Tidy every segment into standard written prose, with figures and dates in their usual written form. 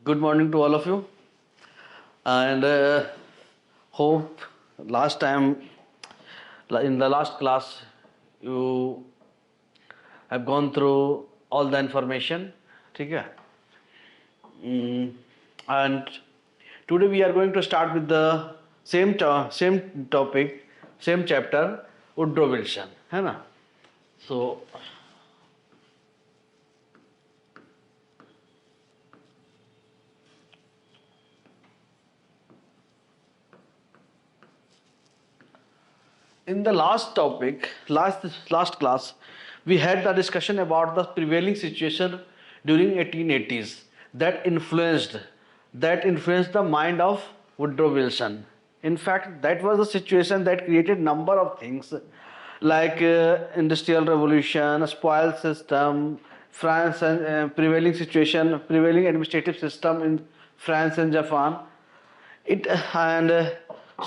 Good morning to all of you, and hope last time in the last class you have gone through all the information. ठीक है? And today we are going to start with the same topic, same chapter, Woodrow Wilson, है ना? So in the last topic, last class, we had the discussion about the prevailing situation during 1880s that influenced the mind of Woodrow Wilson. In fact, that was the situation that created number of things like industrial revolution, spoil system, France and prevailing administrative system in France and Japan.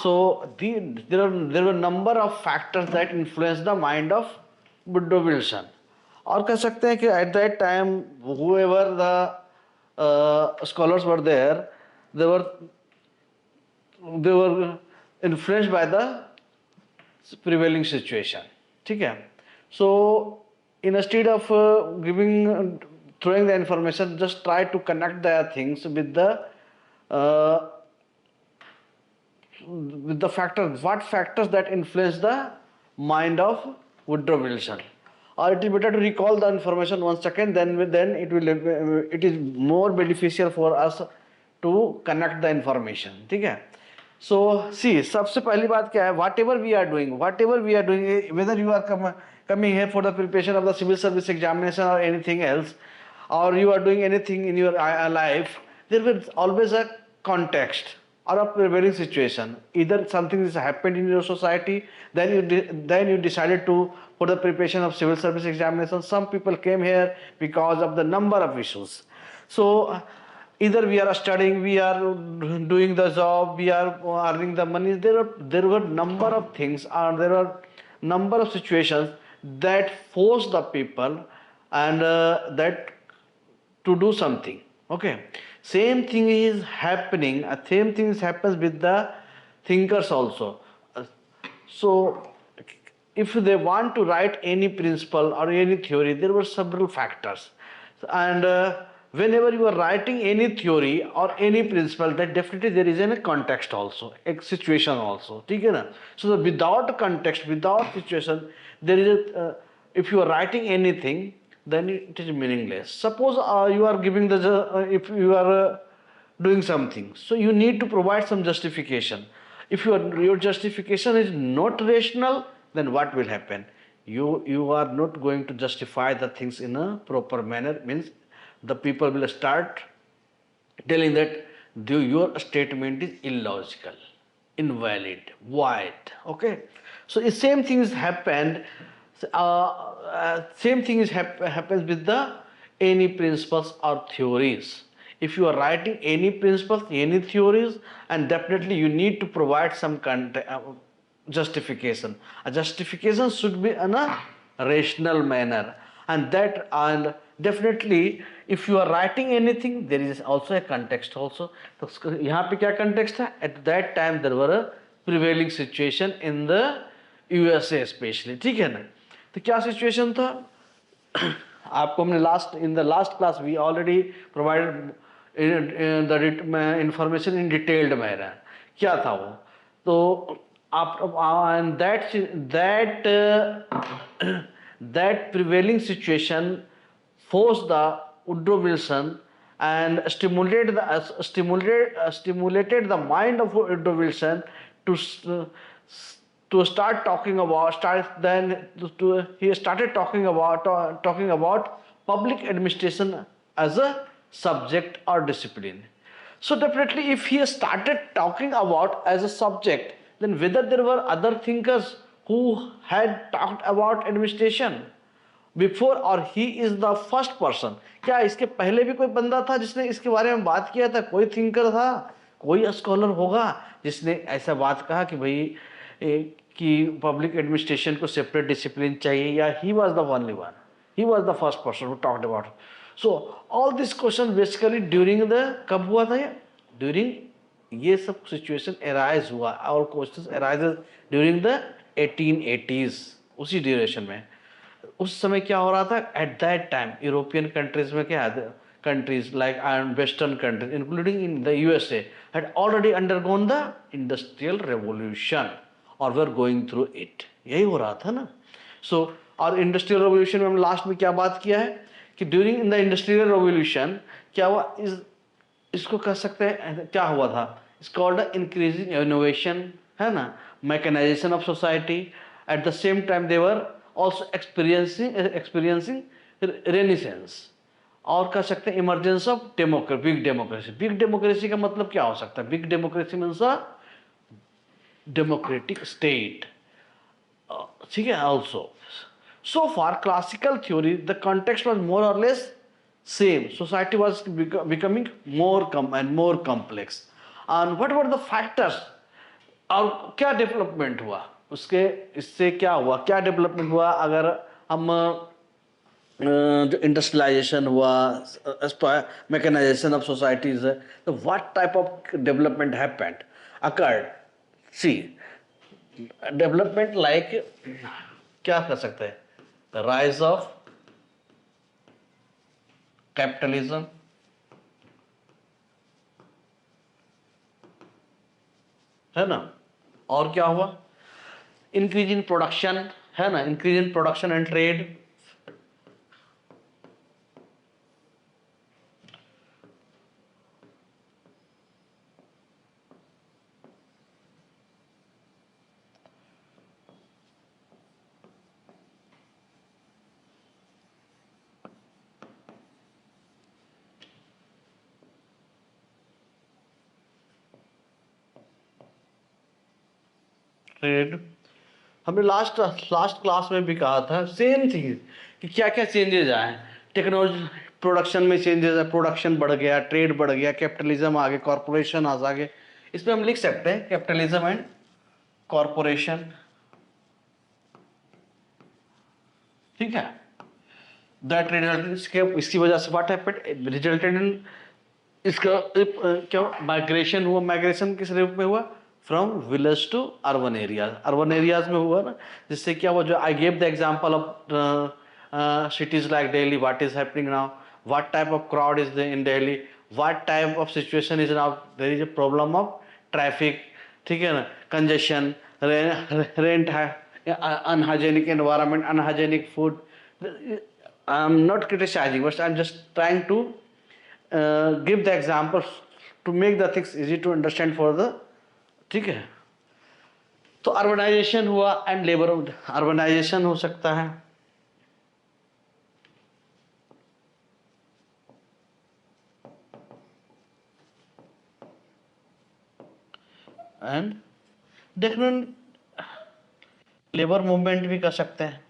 There were number of factors that influenced the mind of Woodrow Wilson. और कह सकते हैं कि at that time whoever the scholars were there, they were influenced by the prevailing situation. ठीक है? So instead of throwing the information, just try to connect the things with the what factors that influence the mind of Woodrow Wilson. Or it is better to recall the information once again, then it is more beneficial for us to connect the information. ठीक है? So see, सबसे पहली बात क्या है? Whatever we are doing, whether you are coming here for the preparation of the civil service examination or anything else, or you are doing anything in your life, there will always a context or a prevailing situation. Either something has happened in your society, then you decided to for the preparation of civil service examination. Some people came here because of the number of issues. So either we are studying, we are doing the job, we are earning the money. There were number of things, or there were number of situations that force the people and that to do something. Okay. Same thing is happening. Same things happens with the thinkers also. So if they want to write any principle or any theory, there were several factors. And whenever you are writing any theory or any principle, that definitely there is a context also, a situation also. ठीक है ना? So without context, without situation, there is if you are writing anything, then it is meaningless. Suppose you are giving if you are doing something, so you need to provide some justification. If your justification is not rational, then what will happen? You are not going to justify the things in a proper manner. Means the people will start telling that your statement is illogical, invalid, void. Okay, so the same things happened. Same thing happens with the any principles or theories. If you are writing any principles, any theories, and definitely you need to provide some justification. A justification should be in a rational manner, and definitely if you are writing anything, there is also a context also. तो यहाँ पे क्या context है? At that time there were a prevailing situation in the USA especially. ठीक है ना? तो क्या सिचुएशन था? आपको हमने in the last class we already provided the information in detailed manner. क्या था वो? तो and that prevailing situation forced the Woodrow Wilson and stimulated the mind of Woodrow Wilson to start talking about he started talking about public administration as a subject or discipline. So definitely if he started talking about as a subject, then whether there were other thinkers who had talked about administration before, or he is the first person. क्या इसके पहले भी कोई बंदा था जिसने इसके बारे में बात किया था? कोई थिंकर था, कोई स्कॉलर होगा जिसने ऐसा बात कहा कि भाई कि पब्लिक एडमिनिस्ट्रेशन को सेपरेट डिसिप्लिन चाहिए, या he was the only one, he was the first person who talked about. So all this question basically during the, कब हुआ था ये, ड्यूरिंग, ये सब सिचुएशन एराइज हुआ, और question arises during the 1880s, उसी ड्यूरेशन में। उस समय क्या हो रहा था eight that time, European countries में क्या है, countries like and western countries including in the USA had already undergone the industrial revolution or were going through it, यही हो रहा था ना। सो और इंडस्ट्रियल रेवोल्यूशन में हम लास्ट में क्या बात किया है कि during in the industrial revolution क्या हुआ, इसको कह सकते हैं क्या हुआ था, इट्स कॉल्ड इंक्रीजिंग इनोवेशन, है ना, mechanization of society. At the same time they were also experiencing renaissance, और कह सकते हैं emergence of democracy, big democracy. Big democracy का मतलब क्या हो सकता है, big democracy means a democratic state, ठीक है। Also so far classical theory the context was more or less same, society was becoming more and more complex, and what were the factors, और क्या डेवलपमेंट हुआ उसके, इससे क्या हुआ, क्या डेवलपमेंट हुआ, अगर हम जो इंडस्ट्रियलाइजेशन हुआ, मैकेनाइजेशन ऑफ सोसाइटीज है, तो what type of development happened occurred, see development like, क्या कर सकते हैं, द राइज ऑफ कैपिटलिज्म, है ना, और क्या हुआ, इंक्रीज इन प्रोडक्शन, है ना, increase in production and trade, trade. हमने लास्ट क्लास में भी कहा था सेम थिंग कि क्या क्या चेंजेज आए, टेक्नोलॉजी, प्रोडक्शन में चेंजेस है, प्रोडक्शन बढ़ गया, ट्रेड बढ़ गया, कैपिटलिज्म आ गया, कॉरपोरेशन आ गए। इसमें हम लिख सकते हैं कैपिटलिज्म एंड कॉरपोरेशन, ठीक है। दैट रिजल्ट, इसकी वजह से व्हाट हैपेंड, रिजल्टेड इन, इसका क्या माइग्रेशन हुआ, माइग्रेशन किस रूप में हुआ, from village to urban areas, urban areas में हुआ ना, जिससे क्या हुआ, जो I gave the example of cities like Delhi, what is happening now, what type of crowd is in Delhi, what type of situation is now, there is a problem of traffic, ठीक है ना, कंजेशन, रेंट है, unhygienic environment, unhygienic food. I am not criticising, but I am just trying to give the examples to make the things easy to understand for the, ठीक है। तो urbanisation हुआ and labour, urbanisation हो सकता है, and देखना, labour movement भी कर सकते हैं,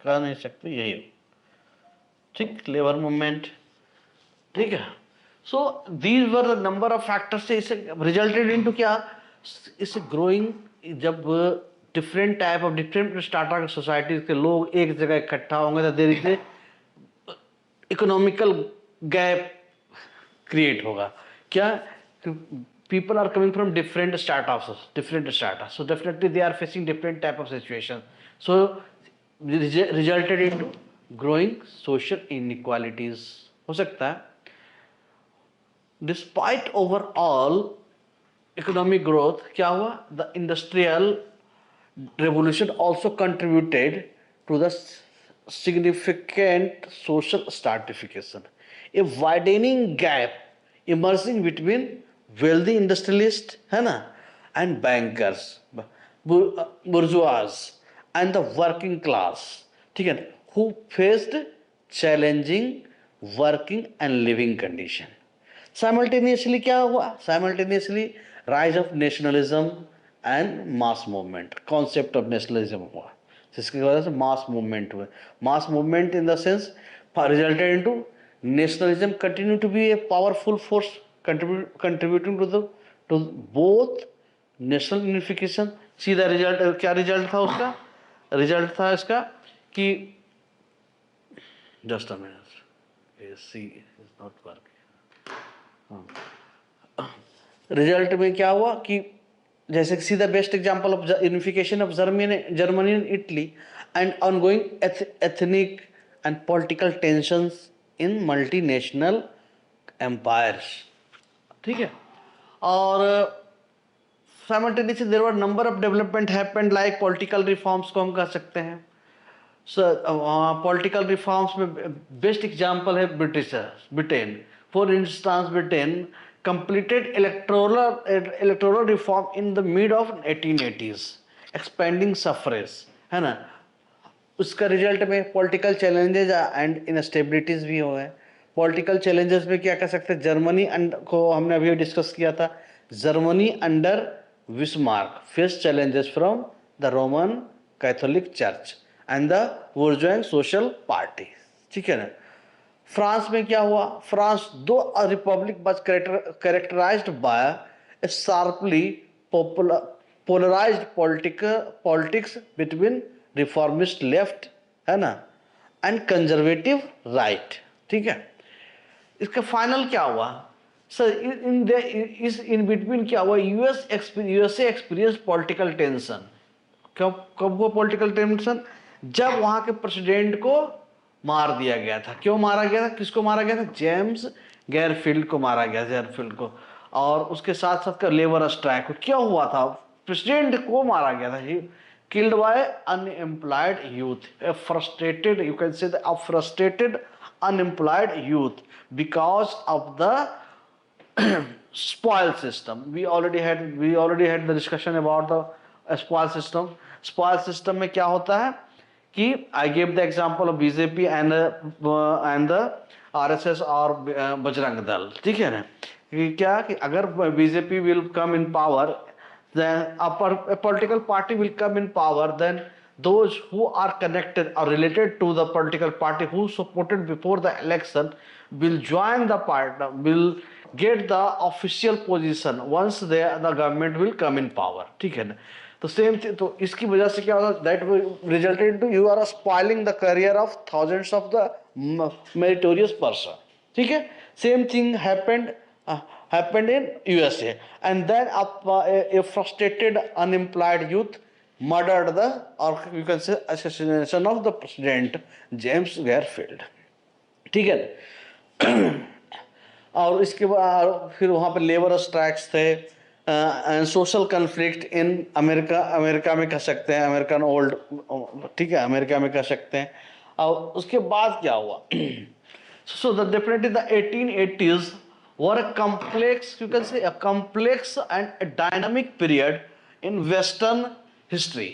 कर नहीं सकते, यही, ठीक, लेबर मूवमेंट, ठीक है। So these were the number of factors से इसे रिजल्टेड इनटू क्या, इसे ग्रोइंग, जब different type of different startup societies के लोग एक जगह इकट्ठा होंगे तो there is economical gap create होगा, क्या, people are coming from different startups, so definitely they are facing different type of situation, so resulted into growing social inequalities हो सकता है। डिस्पाइट ओवरऑल इकोनॉमिक ग्रोथ क्या हुआ, the industrial revolution also contributed to the significant social stratification, a widening gap emerging between wealthy industrialists, है ना, and bankers, bourgeois and the working class, ठीक है, who faced challenging working and living condition. Simultaneously क्या हुआ, simultaneously rise of nationalism and mass movement, concept of nationalism हुआ, जिसकी वजह से मास मूवमेंट हुए, mass movement in the sense resulted into nationalism continue to be a powerful force contributing to both national unification. सीधा result क्या result था उसका, result था इसका कि just a minute, AC is not working. Result में क्या हुआ कि जैसे see the best example of unification of Germany and Italy and ongoing ethnic and political tensions in multinational empires, ठीक है। और simultaneously there were number of development happened, like political reforms को हम कह सकते हैं। पॉलिटिकल रिफॉर्म्स में best example है Britain. For instance Britain completed electoral reform in the mid of 1880s, expanding suffrage, है ना। उसका रिजल्ट में पॉलिटिकल चैलेंजेस एंड इनस्टेबिलिटीज भी हुए हैं। पॉलिटिकल चैलेंजेस में क्या कह सकते हैं, जर्मनी को हमने अभी डिस्कस किया था, Germany under Bismarck face challenges from the Roman Catholic church and the बुर्जुआ social party, ठीक है ना। फ्रांस में क्या हुआ, फ्रांस दो Republic was characterized by a sharply polarized politics between reformist left, है ना, एंड कंजर्वेटिव राइट, ठीक है। इसका फाइनल क्या हुआ सर, इन बिटवीन क्या हुआ, यूएसए एक्सपीरियंस पॉलिटिकल टेंशन। कब हुआ पॉलिटिकल टेंशन, जब वहां के प्रेसिडेंट को मार दिया गया था। क्यों मारा गया था, किसको मारा गया था, जेम्स गैरफील्ड को मारा गया, गैरफील्ड को। और उसके साथ साथ का लेबर स्ट्राइक क्या हुआ था, प्रेसिडेंट को मारा गया था, he killed by unemployed youth, A frustrated, you can say a frustrated unemployed youth because of the spoil system. We already had the discussion about the spoil system. Spoil system में क्या होता है कि I gave the example of BJP and the RSS और बजरंग दल, ठीक है ना। कि क्या कि अगर BJP will come in power, then a political party will come in power, then those who are connected or related to the political party who supported before the election will join the party, will get the official position once the government will come in power, ठीक है ना। तो same थी, तो इसकी वजह से क्या होता, that resulted into you are spoiling the career of thousands of the meritorious person, ठीक है। Same thing happened in USA, and then a frustrated unemployed youth murdered the, or you can say assassination of the president James Garfield, ठीक है। और इसके बाद फिर वहाँ पर लेबर स्ट्राइक्स थे, सोशल कन्फ्लिक्ट इन अमेरिका में कह सकते हैं, अमेरिकन ओल्ड, ठीक है, अमेरिका में कह सकते हैं। और उसके बाद क्या हुआ, so the definitely the 1880s were a complex, you can say a complex and dynamic period in western history.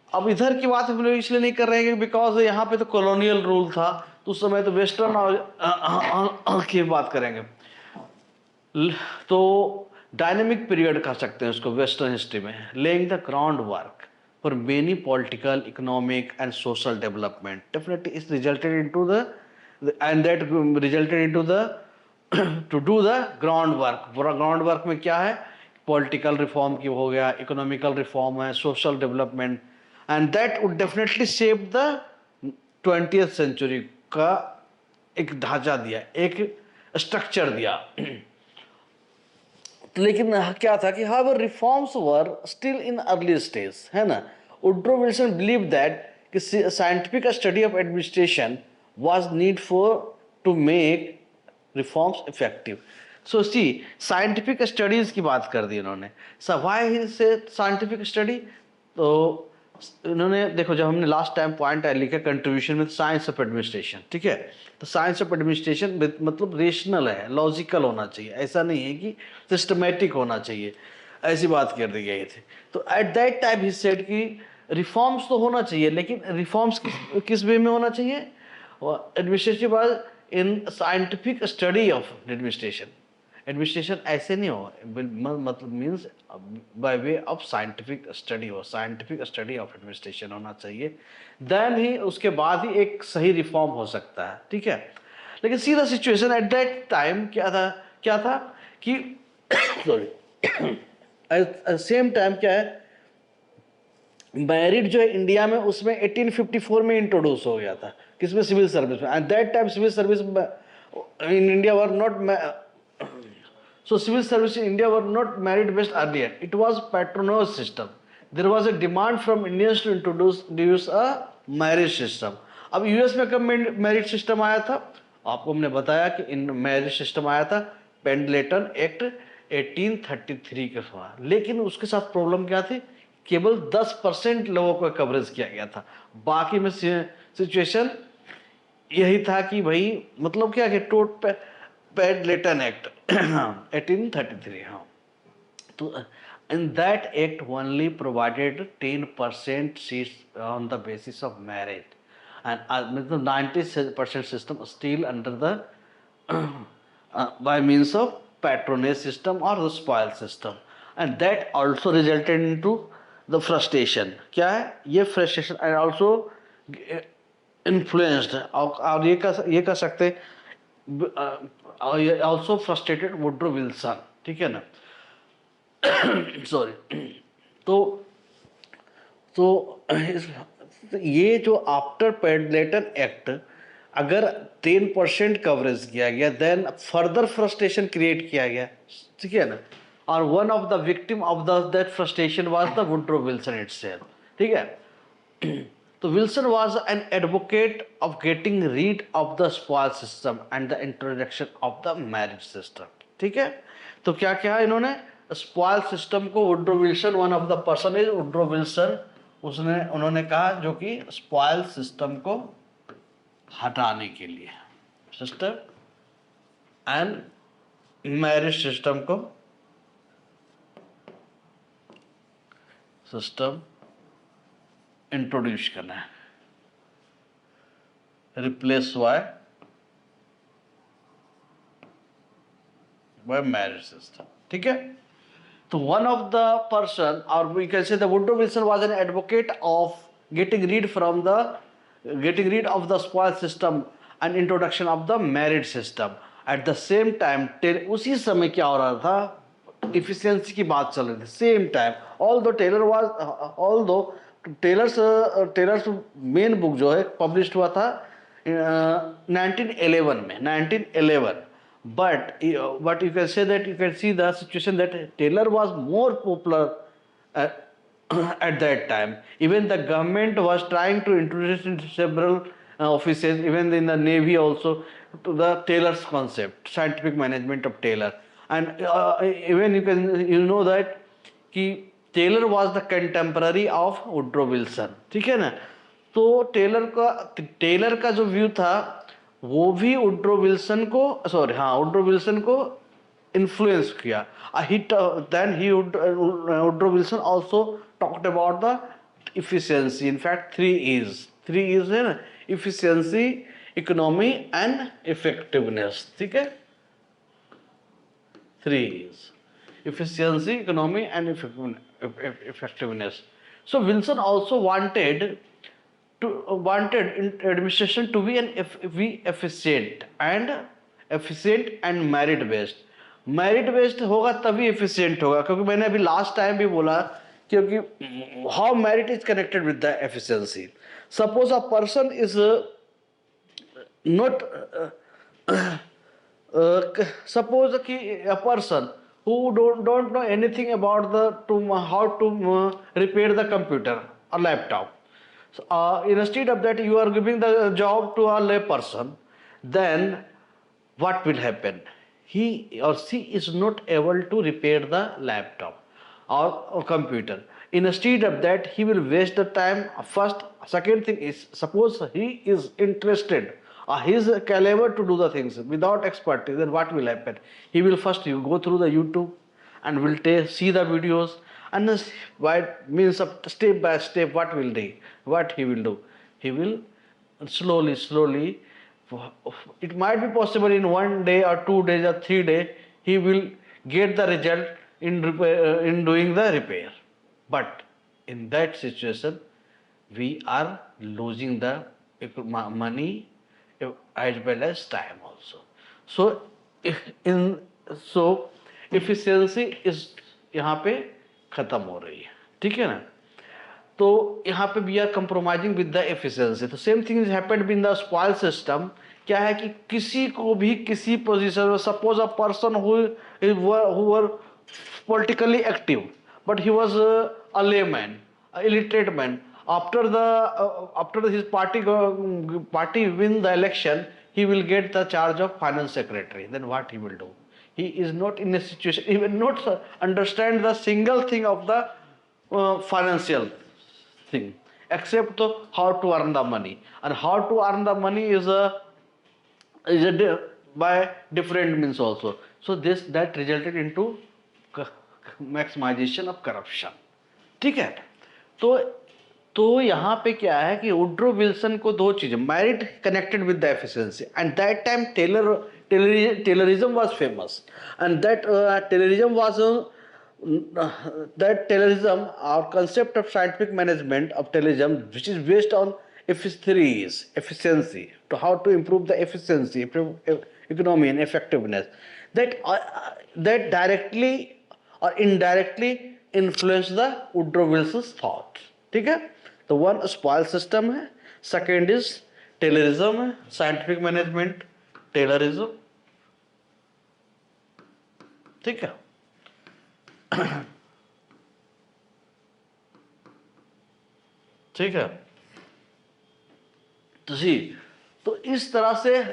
अब इधर की बात हम लोग इसलिए नहीं कर रहे हैं बिकॉज यहाँ पे तो कॉलोनियल रूल था, तो उस समय तो वेस्टर्न और की बात करेंगे। तो डायनेमिक पीरियड कह सकते हैं उसको वेस्टर्न हिस्ट्री में, laying the ground work for many political, economic and social development. Definitely is resulted into the end that resulted into the to do the ground work. Ground work में क्या है, political reform की हो गया, economical reform है, social development, and that would definitely shape the 20th century का एक ढांचा दिया, एक स्ट्रक्चर दिया। लेकिन क्या था कि how reforms were still in early stage, है ना। वुड्रो विल्सन बिलीव दैट कि scientific study of administration was need for to make reforms effective. So see scientific studies की बात कर दी इन्होंने। So why say scientific study, तो इन्होंने देखो, जब हमने लास्ट टाइम पॉइंट लिखा कंट्रीब्यूशन में साइंस ऑफ एडमिनिस्ट्रेशन, ठीक है, तो साइंस ऑफ एडमिनिस्ट्रेशन मतलब रेशनल है, लॉजिकल होना चाहिए, ऐसा नहीं है कि सिस्टमेटिक होना चाहिए, ऐसी बात कर दी गई थी। तो eight that time he said कि रिफॉर्म्स तो होना चाहिए, लेकिन रिफॉर्म्स किस वे में होना चाहिए, administrative in scientific study of administration. Administration ऐसे नहीं हो, मतलब means by way of scientific study हो, साइंटिफिक स्टडी ऑफ एडमिनिस्ट्रेशन होना चाहिए, देन ही उसके बाद ही एक सही रिफॉर्म हो सकता है, ठीक है। लेकिन see the situation at that time क्या था कि सॉरी सेम टाइम क्या है, मैरिड जो है इंडिया में उसमें 1854 में इंट्रोड्यूस हो गया था, किसमें, सिविल सर्विस में. And that time civil service in India were not, so civil service in India were not merit based earlier. It was patronage system. There was a demand from Indians to introduce a merit system. अब US में कब merit system आया था? आपको हमने बताया कि in merit system आया था पेंडलेटन एक्ट 1833 के समय. लेकिन उसके साथ प्रॉब्लम क्या थी? केवल 10% लोगों को कवरेज किया गया था. बाकी में सिचुएशन यही था कि भाई मतलब क्या कि पेंडलेटन एक्ट 1833. हाँ, तो in that act only provided 10% seats on the basis of merit, and with the 90% system still under the by means of patronage system or the spoil system, and that also resulted into the frustration. क्या है ये frustration and also influenced, और ये कह सकते also frustrated Woodrow Wilson. ठीक है ना? सॉरी. तो ये जो आफ्टर पेंडलेटन एक्ट अगर 10% कवरेज किया गया, देन फर्दर फ्रस्ट्रेशन क्रिएट किया गया. ठीक है ना? और one of the victim of that frustration was the Woodrow Wilson itself. ठीक है? तो Wilson was an advocate of getting rid of the spoil system and the introduction of the marriage system. ठीक है? तो क्या क्या इन्होंने स्पॉइल सिस्टम को, Woodrow Wilson one of the person is Woodrow Wilson, उन्होंने कहा जो कि स्पॉइल सिस्टम को हटाने के लिए सिस्टम एंड मैरिज सिस्टम को सिस्टम इंट्रोड्यूस करना है, रिप्लेस बाय मैरिज सिस्टम. ठीक है? तो वन ऑफ द पर्सन, और we can say the Woodrow Wilson was an advocate of getting rid of the spoil system and introduction of the married system. At the same time उसी समय क्या हो रहा था? इफिशियंसी की बात चल रही थी. Same time all Taylor's main book जो है पब्लिश हुआ था 1911 में, 1911. But you can say that you can see the situation that Taylor was more popular at that time. Even the government was trying to introduce in several offices, even in the Navy also, to the Taylor's concept, scientific management of Taylor. And even you know that कि Taylor was the contemporary of Woodrow Wilson. ठीक है ना? तो Taylor का जो view था वो भी वुड्रो विल्सन को इन्फ्लुएंस किया. Woodrow Wilson also talked about the efficiency. In fact 3 E's है ना, इफिशियंसी, इकोनॉमी एंड इफेक्टिवनेस. ठीक है? 3 E's: efficiency, economy, and effectiveness. So Wilson also wanted administration to be efficient and merit based. Merit based होगा तभी efficient होगा, क्योंकि मैंने अभी लास्ट टाइम भी बोला, क्योंकि how merit is connected with the efficiency. Suppose a person is not suppose कि a person who don't know anything about how to repair the computer or laptop. So, instead of that you are giving the job to a lay person, then what will happen? He or she is not able to repair the laptop or computer. Instead of that he will waste the time first. Second thing is, suppose he is interested, he is caliber to do the things without expertise, then what will happen? He will first go through the YouTube and will see the videos, and by means of step by step what he will do, he will slowly, it might be possible in 1 day or 2 days or 3 days he will get the result in doing the repair. But in that situation we are losing the money as well as time also. So efficiency is यहाँ पे खत्म हो रही है. ठीक है ना? तो यहाँ पे we are compromising with the efficiency. तो same thing is happened in the spoil system. क्या है कि किसी को भी किसी पोजीशन में, suppose a person who were politically active, but he was a layman, a illiterate man. After his party win the election, he will get the charge of finance secretary. Then what he will do? He is not in a situation, he will not understand the single thing of the financial thing, except how to earn the money. And how to earn the money is by different means also. So that resulted into maximization of corruption. ठीक है, तो यहाँ पे क्या है कि Woodrow Wilson को दो चीजें, merit connected with the efficiency, and that time Taylorism was famous, and that Taylorism और concept of scientific management of terrorism, which is based on efficiency, to how to improve the efficiency, economy and effectiveness, that directly or indirectly influence the Woodrow Wilson's thought। ठीक है, तो one spoil system है, second is Taylorism है, scientific management Taylorism. ठीक है, ठीक है, तो इस तरह से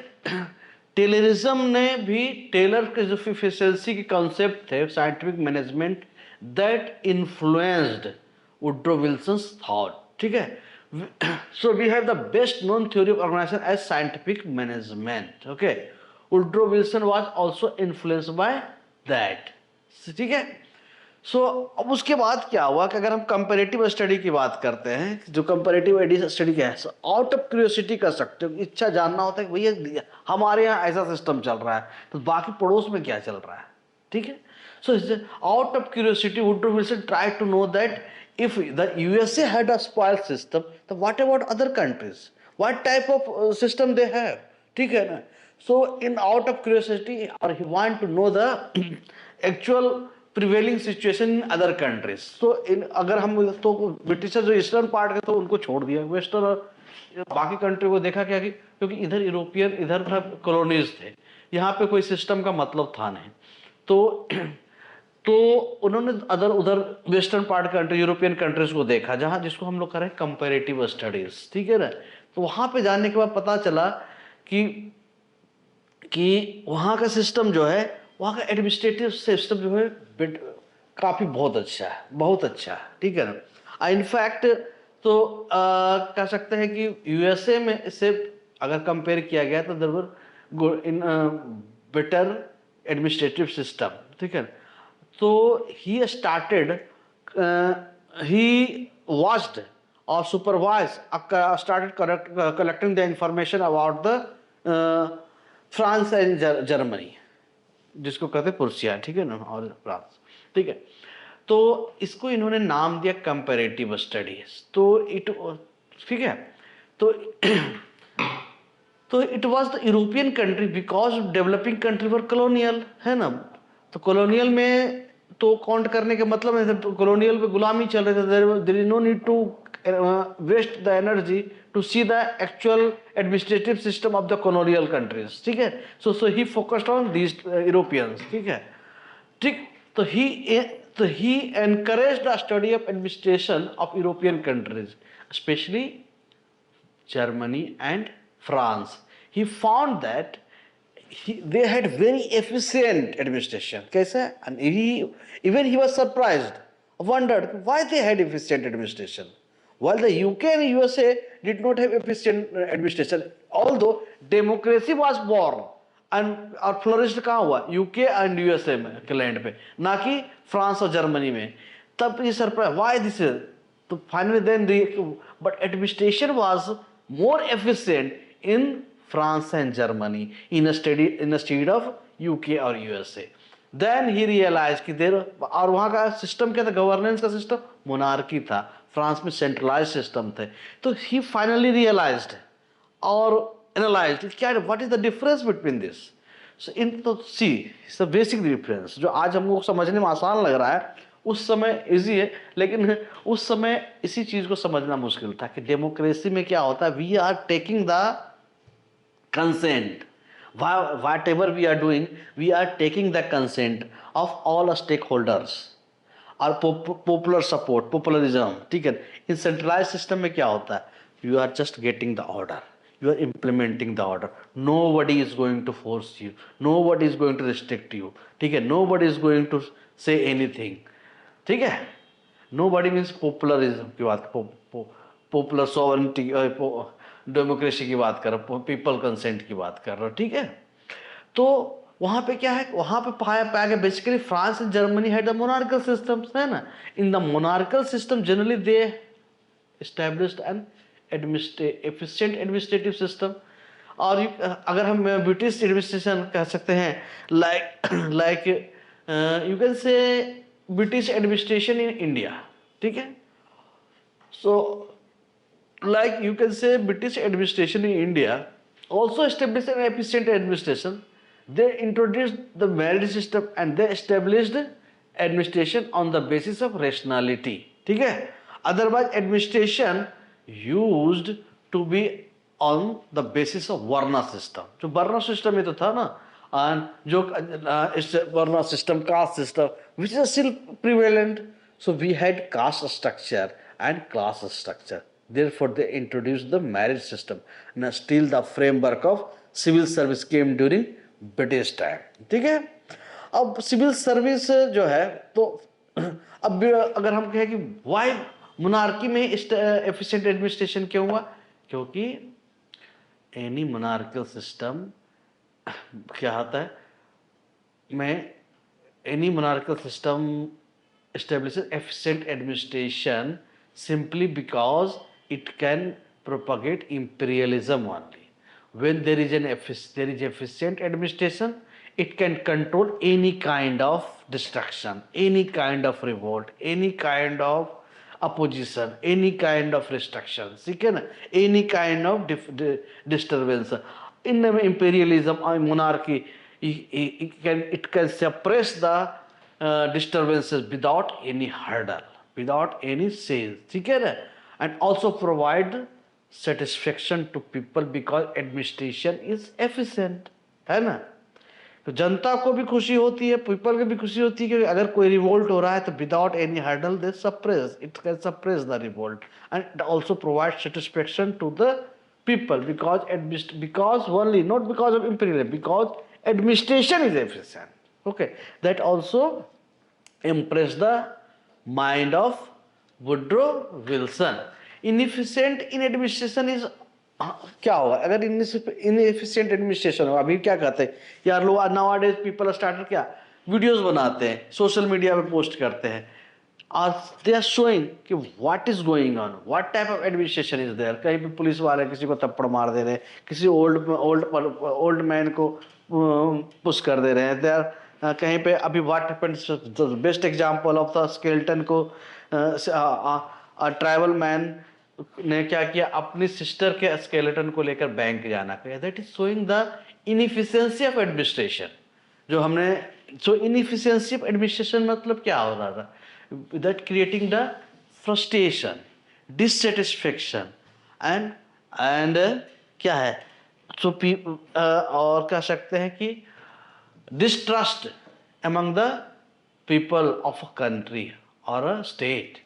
टेलरिज्म ने भी, टेलर के जो एफिशिएंसी के कॉन्सेप्ट थे, scientific management, that influenced Woodrow Wilson's thought. ठीक है, so we have the best known theory of organization as scientific management. Okay, Woodrow Wilson was also influenced by that. ठीक है, सो अब उसके बाद क्या हुआ कि अगर हम कंपैरेटिव स्टडी की बात करते हैं, जो कंपैरेटिव स्टडी क्या है, आउट ऑफ क्यूरियोसिटी कर सकते हो, इच्छा जानना होता है कि भैया हमारे यहाँ ऐसा सिस्टम चल रहा है तो बाकी पड़ोस में क्या चल रहा है। ठीक है, so out of curiosity Woodrow Wilson try to know that if the USA had a spoil system, तो what about other countries, what type of system they have। ठीक है ना, so in out of curiosity or he want to know the actual prevailing situation in other countries. तो अगर हम तो britisher जो eastern part के तो उनको छोड़ दिया, वेस्टर्न और बाकी कंट्री को देखा क्या कि क्योंकि इधर यूरोपियन, इधर कॉलोनीज थे, यहाँ पे कोई सिस्टम का मतलब था नहीं, तो उन्होंने उधर western part country, European countries को देखा, जहाँ जिसको हम लोग कर रहे हैं कंपेरेटिव स्टडीज। ठीक है ना, तो वहाँ पे जाने के बाद पता चला कि वहाँ का सिस्टम जो है, वहाँ का एडमिनिस्ट्रेटिव सिस्टम जो है काफ़ी बहुत अच्छा है, बहुत अच्छा है। ठीक है ना, इनफैक्ट तो कह सकते हैं कि यूएसए में इससे अगर कंपेयर किया गया तो there were in better administrative system. ठीक है, तो he started, he watched or supervised, started collecting the information about the France and Germany, जिसको कहते हैं प्रुसिया। ठीक है ना, और फ्रांस। ठीक है, तो इसको इन्होंने नाम दिया कंपैरेटिव स्टडीज। तो ठीक है, तो it was the European country because developing country for colonial, है ना। तो कॉलोनियल में तो काउंट करने के मतलब है, कॉलोनियल पे गुलामी चल रहे थे, there is no need to waste the energy to see the actual administrative system of the colonial countries. ठीक है, so he focused on these Europeans. ठीक है, ठीक, तो he encourage the study of administration of European countries, especially Germany and France. He found that they had very efficient administration. कैसे? And even he was surprised, wondered why they had efficient administration, while the UK and USA did not have efficient administration. Although democracy was born and और flourished कहाँ हुआ? UK and USA में के land पे, ना कि France और Germany में। तब ये सरप्राइज, why this is? तो finally then but administration was more efficient in France and Germany instead of UK or USA. Then he realized कि और वहाँ का सिस्टम क्या था, गवर्नेंस का सिस्टम मोनार्की था, फ्रांस में सेंट्रलाइज सिस्टम थे। तो he finally realized और analyzed क्या, what is the difference between this? So in तो see, it's the basic difference जो आज हमको समझने में आसान लग रहा है, उस समय इजी है, लेकिन उस समय इसी चीज को समझना मुश्किल था कि डेमोक्रेसी में क्या होता है, we are taking the consent. Whatever we are doing, we are taking the consent of all stakeholders और पॉपुलर सपोर्ट, पॉपुलरिज्म, ठीक है। इन सेंट्रलाइज सिस्टम में क्या होता है, you are just getting the order, you are implementing the order, nobody is going to force you, nobody is going to restrict you, ठीक है, nobody is going to say anything, ठीक है। No बडी means populism की बात, popular sovereignty, democracy की बात कर रहा हूँ, पीपल कंसेंट की बात कर रहा हूँ, ठीक है। तो वहाँ पे क्या है, वहाँ पे पाया गया basically France and Germany had the monarchal systems, है ना। In the monarchal system generally they established N efficient administrative system. और अगर हम ब्रिटिश एडमिनिस्ट्रेशन कह सकते हैं, like you can say British administration in India, ठीक है। सो like you can say British administration in India also established an efficient administration. They introduced the merit system and they established administration on the basis of rationality, ठीक है। Otherwise administration used to be on the basis of Varna system. जो Varna system में तो था ना, and जो Varna system, caste system, which is still prevalent. So we had caste structure and class structure. Therefore, they introduced the marriage system. Now, still the framework of civil service came during British time. ठीक है। अब civil service जो है, तो अब अगर हम कहें कि वाई मोनार्की में एफिशिएंट एडमिनिस्ट्रेशन क्यों हुआ, क्योंकि एनी मोनार्कल सिस्टम क्या होता है, मैं any monarchal system establishes efficient administration simply because it can propagate imperialism only. When there is efficient administration, it can control any kind of destruction, any kind of revolt, any kind of opposition, any kind of restriction, ठीक है ना, any kind of disturbance. In imperialism or monarchy, it can suppress the disturbances without any hurdle, without any sales, ठीक है ना, and also provide satisfaction to people because administration is efficient, है ना। तो जनता को भी खुशी होती है, पीपल को भी खुशी होती है कि अगर कोई रिवोल्ट हो रहा है तो without any hurdle they suppress, it can suppress the revolt and it also provide satisfaction to the people because only, not because of imperialism, because administration is efficient. Okay, that also impressed the mind of Woodrow Wilson. Inefficient in administration is क्या होगा अगर inefficient administration हो। अभी क्या कहते हैं यार लोग, नाउ डेज पीपल स्टार्टेड क्या, वीडियोस बनाते हैं, सोशल मीडिया पे पोस्ट करते हैं, और दे आर शोइंग कि what is going on, what type of administration is there. कहीं पे पुलिस वाले किसी को थप्पड़ मार दे रहे हैं, किसी ओल्ड मैन को पुश कर दे रहे हैं, दे आर कहीं पे अभी what happens, best example of the skeleton को ट्राइबल मैन ने क्या किया, अपनी सिस्टर के स्केलेटन को लेकर बैंक जाना किया। That is showing the inefficiency of administration. जो हमने, सो इनएफिशिएंसी ऑफ एडमिनिस्ट्रेशन मतलब क्या हो रहा था, that creating the frustration, dissatisfaction and क्या है, सो और कह सकते हैं कि distrust among the people of a country और अ स्टेट।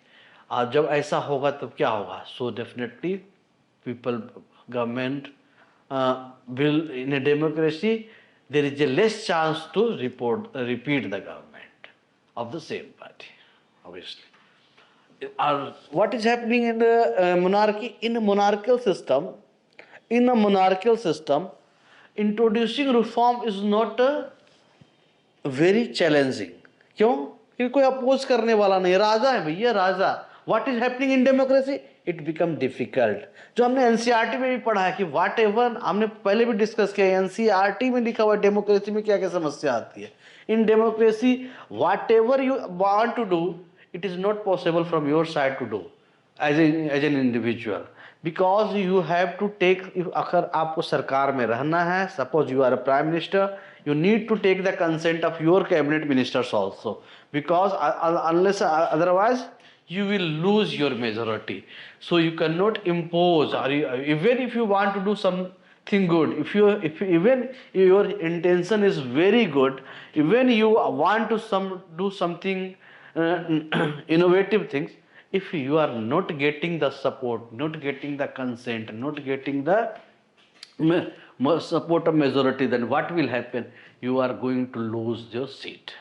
और जब ऐसा होगा तब क्या होगा, so definitely people, government will, in a democracy there is a less chance to repeat the government of the same party, obviously. What is happening in the monarchy, in a monarchical system, introducing reform is not very challenging. क्यों, क्योंकि कोई oppose करने वाला नहीं, राजा है भैया, राजा। What is happening in democracy? It become difficult. जो हमने एनसीईआरटी में भी पढ़ा है कि वाट एवर, हमने पहले भी डिस्कस किया, एनसीईआरटी में लिखा हुआ डेमोक्रेसी में क्या क्या समस्या आती है। In democracy whatever you want to do, it is not possible from your side to do as an individual, because you have to take, अगर आपको सरकार में रहना है, suppose you are a prime minister, you need to take the consent of your cabinet ministers also, because unless otherwise you will lose your majority. So you cannot impose, or even if you want to do something good, if even your intention is very good, even you want to do something innovative things, if you are not getting the support, not getting the consent, not getting the support of majority, then what will happen? You are going to lose your seat.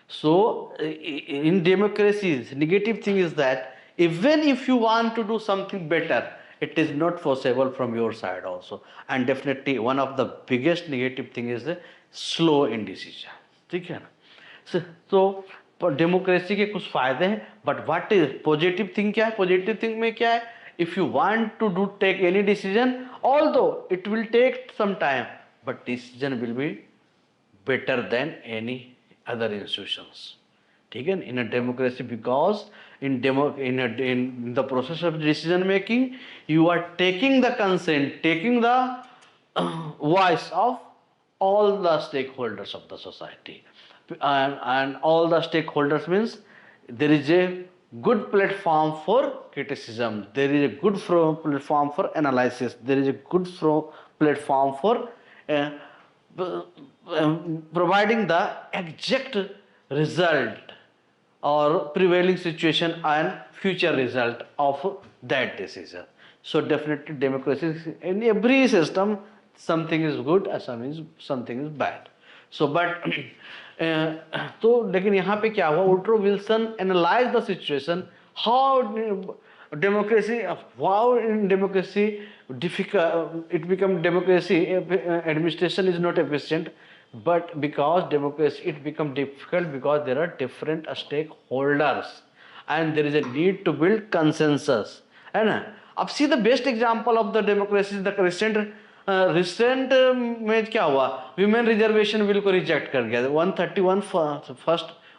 So in democracies, negative thing is that even if you want to do something better, it is not possible from your side also. And definitely one of the biggest negative thing is the slow in decision. ठीक है ना? तो democracy के कुछ फायदे हैं, but what is positive thing? क्या है पॉजिटिव थिंग में? क्या है? If you want to do take any decision, although it will take some time, but decision will be better than any other institutions. ठीक है, in a democracy, because in the process of decision making you are taking the consent, taking the voice of all the stakeholders of the society, and all the stakeholders means there is a good platform for criticism, there is a good platform for analysis, there is a good platform for uh, providing the exact result or prevailing situation and future result of that decision. So definitely democracy, in every system something is good and something is bad. So but तो लेकिन यहाँ पे क्या हुआ? Woodrow Wilson analyse the situation, how democracy, wow, in democracy difficult it become democracy administration is not efficient, but because democracy it become difficult because there are different stakeholders and there is a need to build consensus, है ना? अब see the best example of the democracy, the recent में क्या हुआ? Women reservation bill को reject कर गया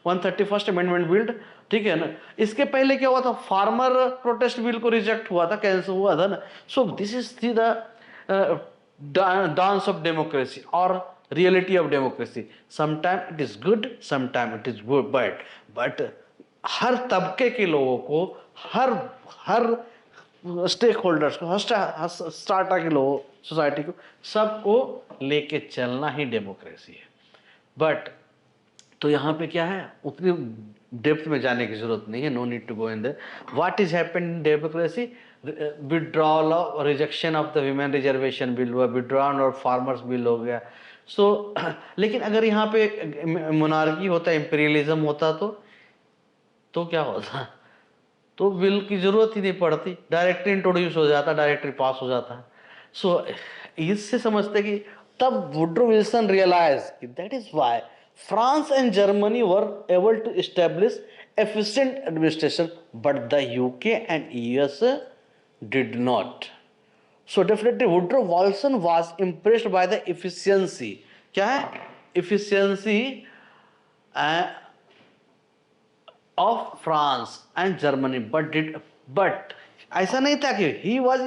131st amendment bill, ठीक है ना? इसके पहले क्या हुआ था? फार्मर प्रोटेस्ट बिल को रिजेक्ट हुआ था, कैंसिल हुआ था ना? So this is the dance of democracy और reality of democracy. Sometime it is good, sometime it is bad, but हर तबके के लोगों को, हर स्टेक होल्डर्स को, हर स्टार्टा के लोगों, सोसाइटी को, सबको लेके चलना ही डेमोक्रेसी है. बट तो यहाँ पे क्या है? उतनी डेप्थ में जाने की जरूरत नहीं है, no need to go in there. What is happened in democracy? Withdrawal और rejection of the women reservation bill हुआ, विड्रॉल और फार्मर्स बिल हो गया. सो लेकिन अगर यहाँ पे मोनार्की होता, इंपीरियलिज्म होता, तो क्या होता? तो बिल की जरूरत ही नहीं पड़ती, डायरेक्टली इंट्रोड्यूस हो जाता, डायरेक्टली पास हो जाता है. सो इससे समझते कि तब वुड्रो विल्सन रियलाइज कि that is why France and Germany were able to establish efficient administration, but the UK and US did not. So definitely Woodrow Wilson was impressed by the efficiency. क्या है? Efficiency of France and Germany, but ऐसा नहीं था कि he was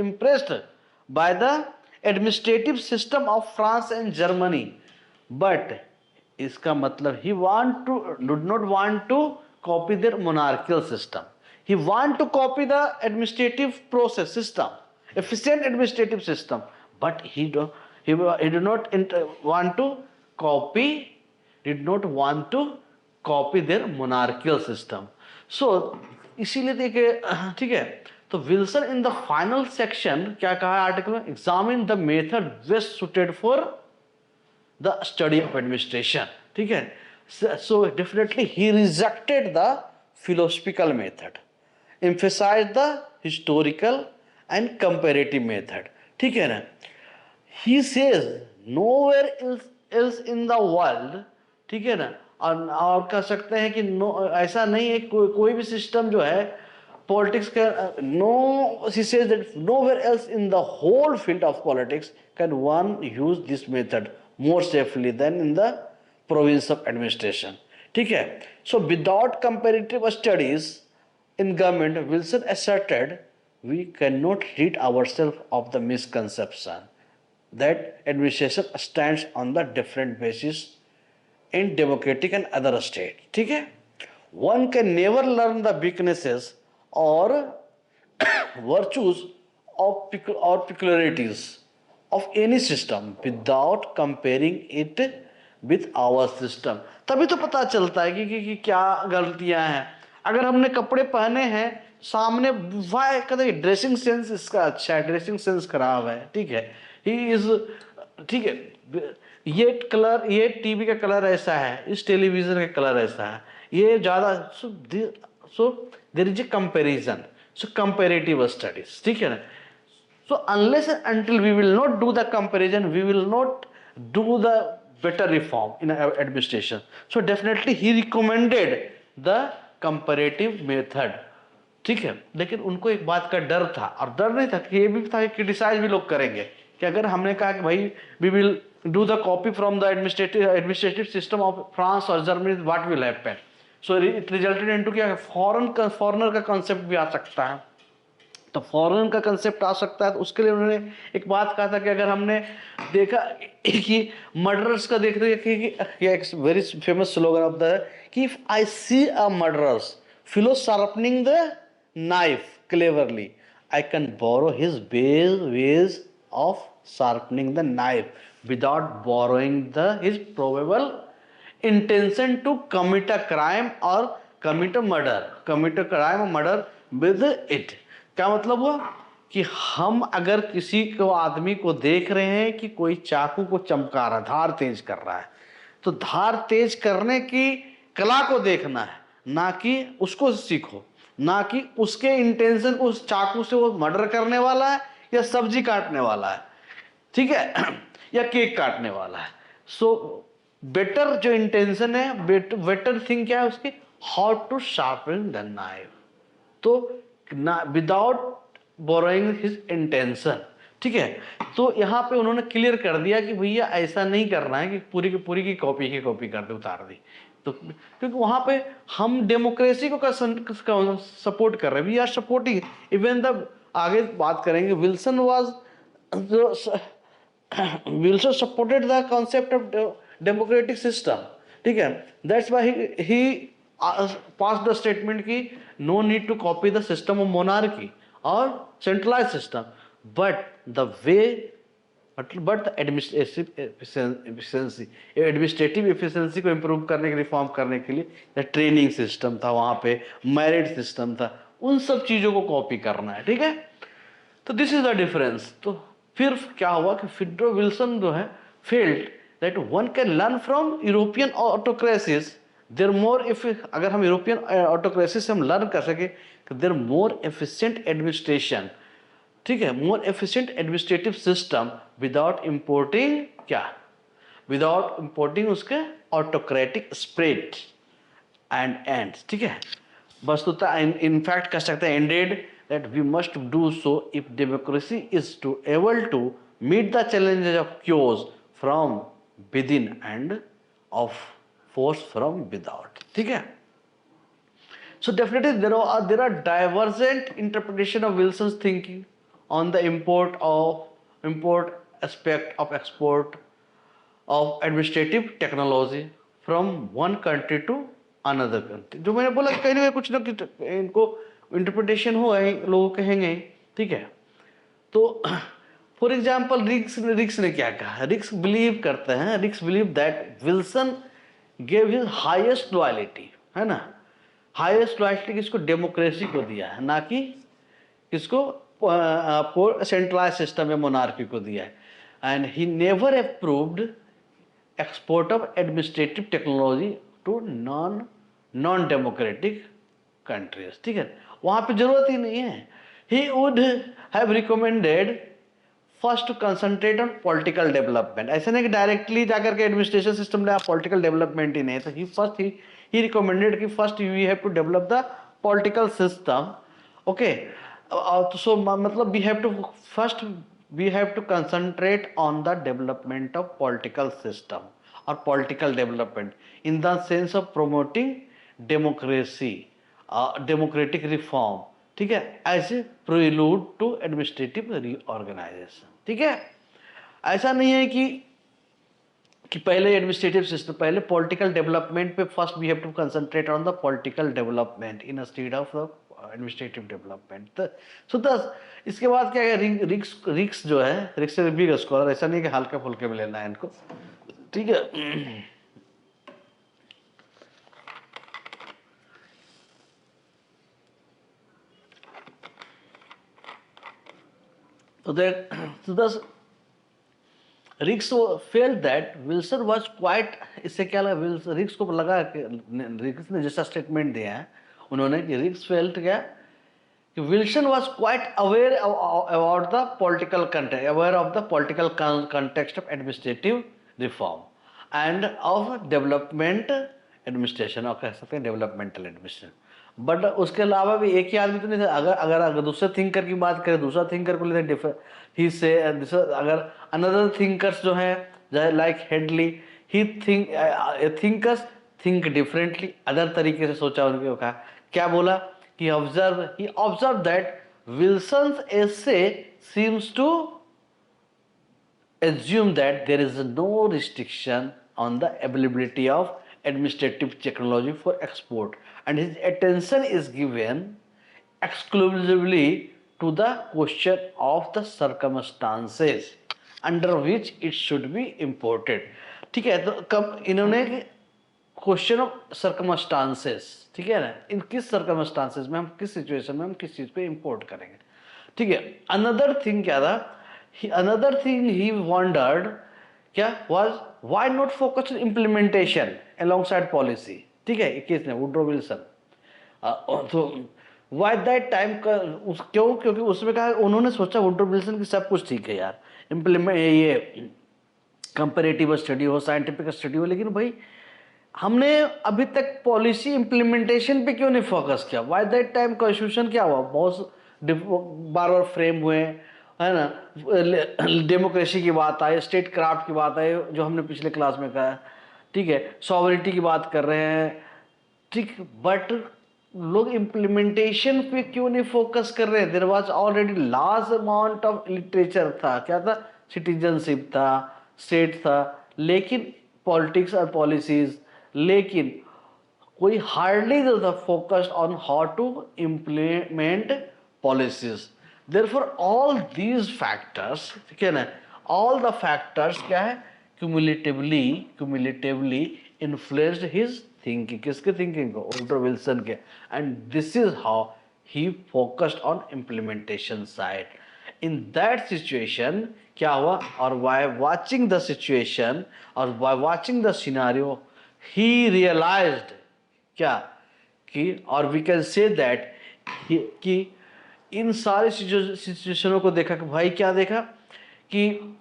impressed by the administrative system of France and Germany, but इसका मतलब he did not want to copy their monarchical system. He want to copy the administrative process system, efficient administrative system, but he did not want to copy their monarchical system. So इसीलिए देखिए, ठीक है, तो Wilson in the final section क्या कहा है article में? Examine the method best suited for the study of administration. ठीक है? So definitely he rejected the philosophical method, emphasized the historical and comparative method. ठीक है ना? He says nowhere else in the world, ठीक है ना? और कह सकते हैं कि ऐसा नहीं है कोई भी सिस्टम जो है पॉलिटिक्स का, he says that nowhere else in the whole field of politics can one use this method more safely than in the province of administration. ठीक है? So without comparative studies in government, Wilson asserted we cannot rid ourselves of the misconception. that administration stands on the different basis in democratic and other state. ठीक है, one can never learn the weaknesses or virtues or peculiarities of any system without comparing it with our system. तभी तो पता चलता है कि क्या गलतियां हैं. अगर हमने कपड़े पहने हैं, सामने वाई कहते ड्रेसिंग सेंस इसका अच्छा है, ड्रेसिंग सेंस खराब है, ठीक है, ही इज, ठीक है, ये कलर, ये टीवी का कलर ऐसा है, इस टेलीविजन का कलर ऐसा है, ये ज्यादा, so there is a comparison, so comparative studies, ठीक है ना. So unless and until we will not do the comparison, we will not do the better reform in our administration. So definitely he recommended the comparative method. ठीक है, लेकिन उनको एक बात का डर था, और डर नहीं था कि ये भी था कि क्रिटिसाइज भी लोग करेंगे कि अगर हमने कहा कि भाई we will do the copy from the administrative system of France और Germany, what will happen. So it resulted into क्या, फॉरेनर का कॉन्सेप्ट भी आ सकता है. तो फॉरेन का कंसेप्ट आ सकता है. तो उसके लिए उन्होंने एक बात कहा था कि अगर हमने देखा कि मर्डरर्स का देख रहे कि एक very famous slogan of the कि if I see a murderous fellow sharpening the knife cleverly, I can borrow his ways of sharpening the knife without borrowing the his probable intention to commit a crime और commit a murder with it. क्या मतलब हुआ कि हम अगर किसी को आदमी को देख रहे हैं कि कोई चाकू को चमका रहा है, धार तेज कर रहा है, तो धार तेज करने की कला को देखना है, ना कि उसको सीखो, ना कि उसके इंटेंशन को उस चाकू से वो मर्डर करने वाला है या सब्जी काटने वाला है, ठीक है, या केक काटने वाला है. सो बेटर जो इंटेंशन है, बेटर थिंग क्या है उसकी, how to sharpen the knife. तो विदाउट बोरोइंग हिज इंटेंशन, ठीक है. तो यहाँ पे उन्होंने क्लियर कर दिया कि भैया ऐसा नहीं करना है कि पूरी की कॉपी कर दे, उतार दी. तो क्योंकि वहां पे हम डेमोक्रेसी को सपोर्ट कर रहे हैं, we are supporting even the, आगे बात करेंगे, Wilson supported the concept of democratic system, ठीक है. That's why he pass the statement की no need to copy the system of monarchy or centralized system, but the administrative efficiency को improve करने के, reform करने के लिए ट्रेनिंग सिस्टम था वहां पे, मेरिट सिस्टम था, उन सब चीजों को कॉपी करना है, ठीक है. तो दिस इज द डिफरेंस. तो फिर क्या हुआ कि वुडरो विल्सन जो है felt that one can learn from European autocracies. There more, if अगर हम यूरोपियन ऑटोक्रेसी से हम लर्न कर सके, देर मोर एफिशिएंट एडमिनिस्ट्रेशन, ठीक है, more efficient administrative system without importing क्या, विदाउट इंपोर्टिंग उसके ऑटोक्रेटिक स्प्रिट एंड एंड्स, ठीक है. वस्तुतः इनफैक्ट कह सकते हैं ended that we must do so if democracy is to able to meet the challenges of chaos from within and of force from without, ठीक है. So definitely there are divergent interpretation of Wilson's thinking on the import aspect of export of administrative technology from one country to another country. जो मैंने बोला कहीं ना कुछ ना इनको इंटरप्रिटेशन हुआ है, लोग कहेंगे, ठीक है. तो फॉर एग्जाम्पल रिक्स ने क्या कहा, रिक्स believe that Wilson gave his highest loyalty, है ना, हाईएस्ट लॉयल्टी किसको, डेमोक्रेसी को दिया है, ना कि किसको, सेंट्रलाइज सिस्टम या मोनार्की को दिया है. And he never approved export of administrative technology to non democratic countries, ठीक है, वहां पे जरूरत ही नहीं है. He would have recommended first to concentrate on political development. ऐसा नहीं कि डायरेक्टली जाकर के एडमिनिस्ट्रेशन सिस्टम में आप पॉलिटिकल डेवलपमेंट ही नहीं, तो ही रिकमेंडेड कि first we have to develop the political system. Okay, so मतलब we have to concentrate on the development of political system और political development in the sense of promoting democracy, democratic reform, ठीक है, as a prelude to administrative reorganisation, ठीक है. ऐसा नहीं है कि पहले एडमिनिस्ट्रेटिव सिस्टम, पहले पॉलिटिकल डेवलपमेंट पे first we have to concentrate on the political development in state of administrative development. So दस इसके बाद क्या है, रिक्स जो है, रिक्स से बिग स्कॉलर, ऐसा नहीं कि हल्के फुल्के में लेना है इनको, ठीक है। तो दस रिक्स fail that Wilson was quite, इससे क्या लगा, रिक्स को लगा कि रिक्स ने जैसा स्टेटमेंट दिया है उन्होंने कि रिक्स फेल्ट क्या कि Wilson was quite aware about the political contact, aware of the political context of administrative reform and of development administration, और कह सकते हैं डेवलपमेंटल एडमिनिस्ट्रेशन। बट उसके अलावा भी एक ही आदमी तो नहीं था, अगर दूसरे थिंकर की बात करें, दूसरा थिंकर को लेते ही से, अगर अनदर थिंकर्स जो है लाइक हेडली, ही थिंकर्स थिंक डिफरेंटली, अदर तरीके से सोचा उनके, कहा क्या बोला कि he observed that Wilson's essay seems to assume that there is no restriction on the availability of administrative technology for export, and his attention is given exclusively to the question of the circumstances under which it should be imported। ठीक है, तो कब इन्होंने question of circumstances, ठीक है ना, इन किस circumstances में, हम किस सिचुएशन में हम किस चीज पे इंपोर्ट करेंगे, ठीक है। अनदर थिंग क्या था, अनदर थिंग ही वंडर्ड क्या was why not focus implementation along side policy, ठीक है, किसने, वुड्रो विल्सन। तो वाई दैट टाइम का क्यों, क्योंकि उसमें कहा, उन्होंने सोचा वुड्रो विल्सन की सब कुछ ठीक है यार, इम्प्लीमेंट ये कंपेरेटिव स्टडी हो, साइंटिफिक स्टडी हो, लेकिन भाई हमने अभी तक पॉलिसी इम्प्लीमेंटेशन पे क्यों नहीं फोकस किया। वाई दैट टाइम कॉन्स्टिट्यूशन क्या हुआ, बहुत बार बार फ्रेम हुए, है ना, डेमोक्रेसी की बात आई, स्टेट क्राफ्ट की बात आई जो हमने पिछले क्लास में कहा, ठीक है, सॉवरिटी की बात कर रहे हैं, ठीक, बट लोग इम्प्लीमेंटेशन पे क्यों नहीं फोकस कर रहे हैं। There was already large amount of literature था, क्या था, सिटीजनशिप था, स्टेट था, लेकिन पॉलिटिक्स और पॉलिसीज, लेकिन कोई हार्डली था focused on how to implement policies. Therefore all these factors, ठीक है ना, ऑल द फैक्टर्स क्या है, क्यूमुलेटिवली इन्फ्लुएंस्ड हिज थिंकिंग, किसके थिंकिंग को, वुड्रो विल्सन के, and this is how he focused on implementation side. In that situation क्या हुआ, और बाय वाचिंग द सिचुएशन और by watching the scenario he realized क्या कि, और वी कैन से दैट कि इन सारे सिचुएशनों को देखा कि भाई क्या देखा कि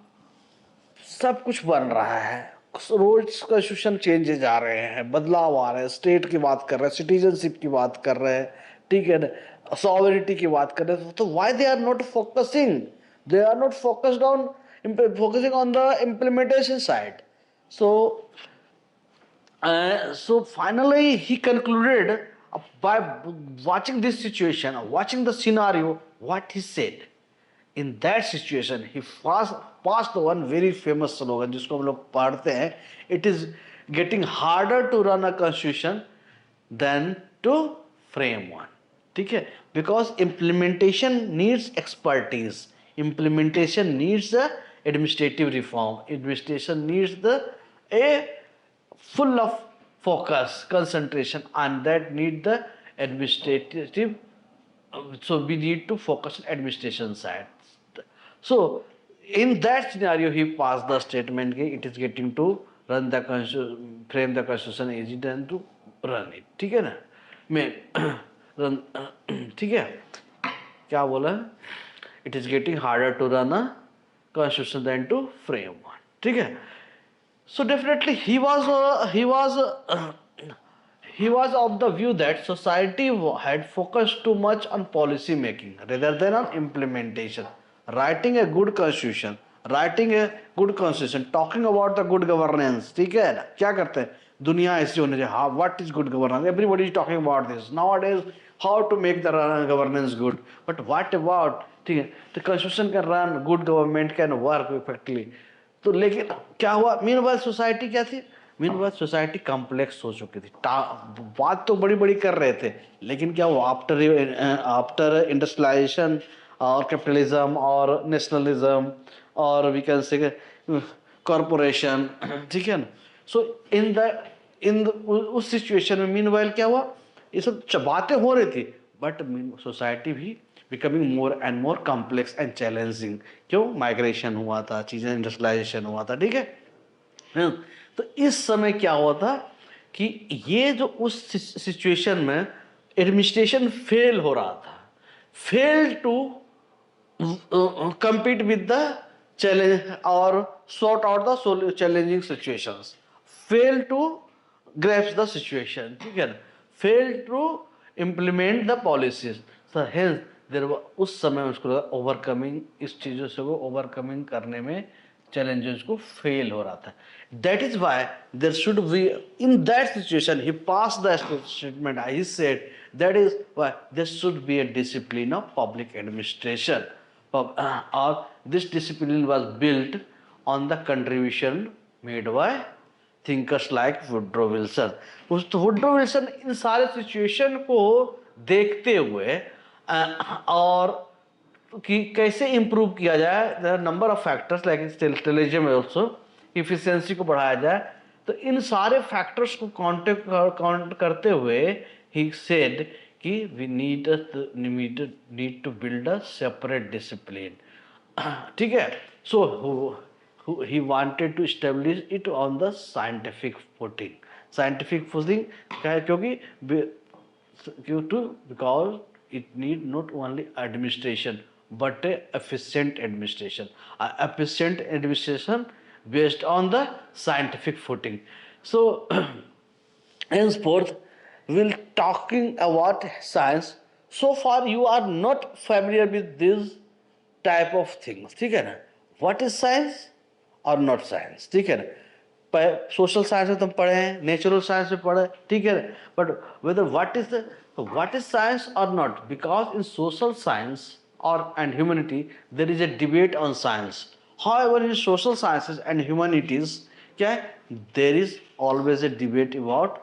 सब कुछ बन रहा है, रोज कॉन्स्टिट्यूशन चेंजेस आ रहे हैं, बदलाव आ रहे हैं, स्टेट की बात कर रहे हैं, सिटीजनशिप की बात कर रहे हैं, ठीक है ना, सॉवरिटी की बात कर रहे हैं, तो why they are not focusing, they are not focused on focusing on the implementation side. So finally he concluded by watching this situation, watching the scenario, what he said in that situation, he passed one very famous slogan जिसको हम लोग पढ़ते हैं, it is getting harder to run a constitution than to frame one, ठीक है, because implementation needs expertise, implementation needs the administrative reform, administration needs the a full of focus, concentration, and that need the administrative, so we need to focus on administration side. So in that scenario he passed the statement कि it is getting to run the constitution, frame the constitution easy than to run it, ठीक है ना, मैं run, ठीक है, क्या बोला, it is getting harder to run a constitution than to frame one, ठीक है। So definitely he was of the view that society had focused too much on policy making rather than on implementation. Writing a good constitution, talking about the good governance, ठीक है ना, क्या करते हैं, दुनिया ऐसी होनी चाहिए, हाँ, what is good governance, everybody is talking about this nowadays, how to make the governance good, but what about, ठीक है, the constitution can run, good government can work effectively, तो लेकिन क्या हुआ, मीनवाइल सोसाइटी क्या थी, मीनवाइल सोसाइटी कॉम्प्लेक्स हो चुकी थी। बात तो बड़ी बड़ी कर रहे थे, लेकिन क्या हुआ, आफ्टर इंडस्ट्रियलाइजेशन और कैपिटलिज्म और नेशनलिज्म और वी कैन से कॉरपोरेशन, ठीक है ना। सो इन उस सिचुएशन में मीनवाइल क्या हुआ, ये सब बातें हो रही थी, बट सोसाइटी भी becoming more and more complex and challenging. क्यों, माइग्रेशन हुआ था, चीज़ें इंडस्ट्रियलाइजेशन हुआ था, ठीक है। तो इस समय क्या हुआ था कि ये जो उस सिचुएशन में एडमिनिस्ट्रेशन फेल हो रहा था, fail to compete with the challenge or sort out the challenging situations, fail to grasp the situation, ठीक है ना, fail to implement the policies, so hence there was उस समय उसको ओवरकमिंग, इस चीज़ों से वो ओवरकमिंग करने में challenges को fail हो रहा था। That is why there should be, in that situation he passed the statement, he said that is why there should be a discipline of public administration, or this discipline was built on the contribution made by thinkers like Woodrow Wilson. उस तो Woodrow Wilson इन सारे situation को देखते हुए और कि कैसे improve किया जाए, there are number of factors like intelligence also, efficiency को बढ़ाया जाए, तो इन सारे फैक्टर्स को काउंट करते हुए ही सेड कि we need to build a separate discipline, ठीक है। सो he wanted to establish it on the scientific footing, scientific footing क्योंकि because it need not only administration but a efficient administration, efficient administration based on the scientific footing. So henceforth we'll talking about science. So far you are not familiar with these type of things, ठीक है ना, what is science और not science, ठीक है ना। Social science में तुम पढ़े हैं, नेचुरल साइंस में पढ़े, ठीक है, but whether what is science और not, because in social science और and humanity there is a debate on science, however in social sciences and humanities क्या है, there is always a debate about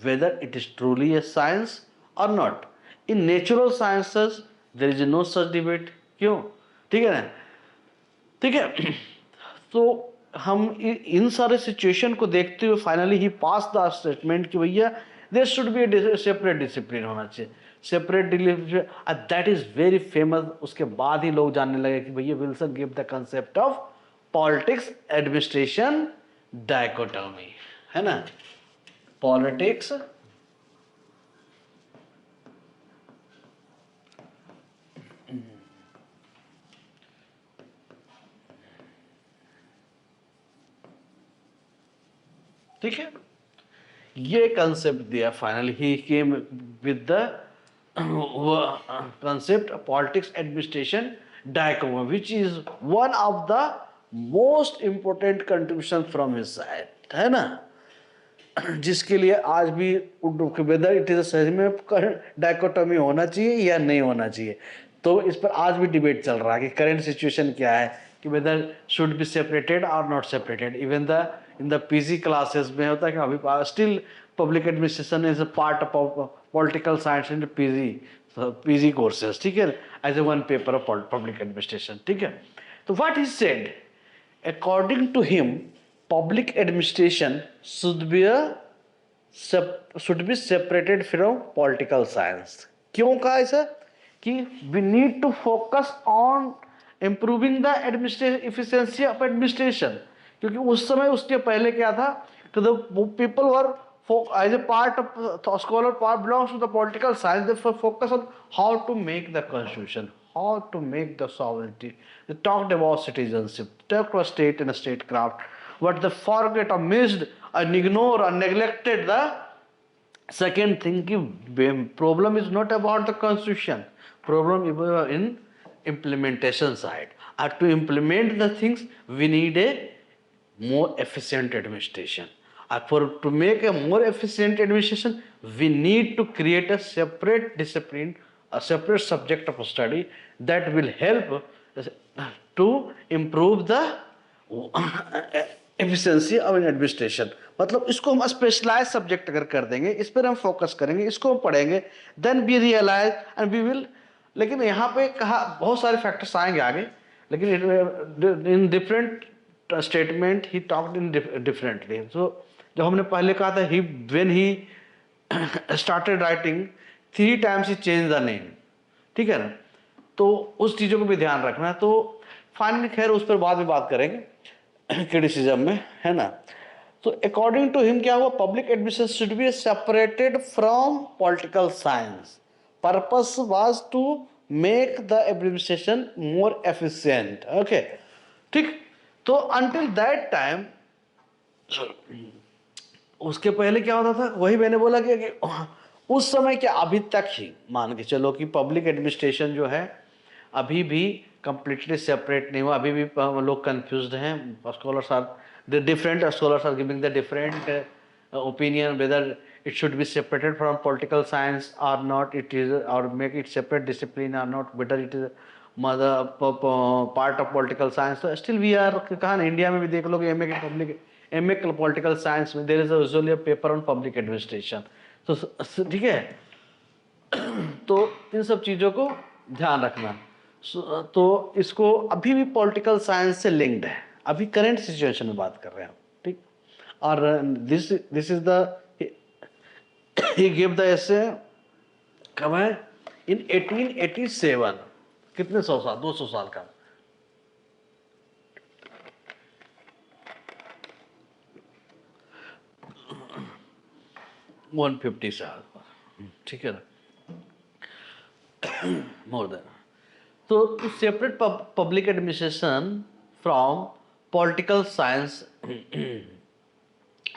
whether it is truly a science और not. In natural sciences there is no such debate, क्यों, ठीक है ना, ठीक है। तो हम इन सारे सिचुएशन को देखते हुए finally he pass the statement कि भैया there should be a separate discipline होना चाहिए, separate discipline, that is very famous. उसके बाद ही लोग जानने लगे कि भैया Wilson give the concept of politics administration dichotomy, है ना, पॉलिटिक्स ठीक है, ये कंसेप्ट दिया। Finally he came with the concept politics administration dichotomy, which is one of the most important contribution from his side, है ना, जिसके लिए आज भी वेदर इट इज सही में डायकोटोमी होना चाहिए या नहीं होना चाहिए, तो इस पर आज भी डिबेट चल रहा है कि करेंट सिचुएशन क्या है कि वेदर शुड बी सेपरेटेड और not separated. Even the in the PG classes में होता है कि अभी still public administration is a part of political science in PG courses, ठीक है, as a one paper of public administration, ठीक है। तो what he said, according to him public administration should be separated from political science। क्यों कहा ऐसा, कि we need to focus on improving the administration efficiency of administration, क्योंकि उस समय उसके पहले क्या था कि the people were as a part of scholar part belongs to the political science, they focus on how to make the constitution, how to make the sovereignty, they talked about citizenship, talked about state and statecraft, but they forget or missed and ignore or neglected the second thing ki problem is not about the constitution, problem is in implementation side, and to implement the things we need a more efficient administration, and to make a more efficient administration we need to create a separate discipline, a separate subject of study that will help to improve the efficiency of administration, मतलब इसको हम specialise subject अगर कर देंगे, इस पर हम focus करेंगे, इसको हम पढ़ेंगे, then we realize and we will. लेकिन यहाँ पे कहा बहुत सारे फैक्टर्स आएंगे आगे, लेकिन in different statement he talked in differently. So जो हमने पहले कहा था, he when he started writing 3 times he change the name, ठीक है ना, तो उस चीज़ों को भी ध्यान रखना है। तो फाइनली खैर उस पर बाद में बात करेंगे क्रिटिसिज्म में, है ना। तो अकॉर्डिंग टू हिम क्या हुआ, public administration should be separated from political science, purpose was to make the administration more efficient. Okay, ठीक। तो अंटिल दैट टाइम, उसके पहले क्या होता था, वही मैंने बोला कि उस समय क्या, अभी तक ही मान के चलो कि पब्लिक एडमिनिस्ट्रेशन जो है अभी भी कंप्लीटली सेपरेट नहीं हुआ, अभी भी लोग कंफ्यूज्ड हैं। Scholars are the different scholars are giving the different opinion whether it should be separated from political science or not, it is, or make it separate discipline or not, whether it is mother part of political science. So still we are, कहा ना, India में भी देख लो कि MA के public, MA political science में there is usually a paper on public administration. तो ठीक है, तो इन सब चीज़ों को ध्यान रखना। तो इसको अभी भी पॉलिटिकल साइंस से लिंक्ड है, अभी करंट सिचुएशन में बात कर रहे हैं, ठीक। और this is the, he gave the essay कब है, in 1887, कितने 100 साल, 200 साल का, वन 150 साल, ठीक है ना, मोर देन। तो to separate public administration from political science,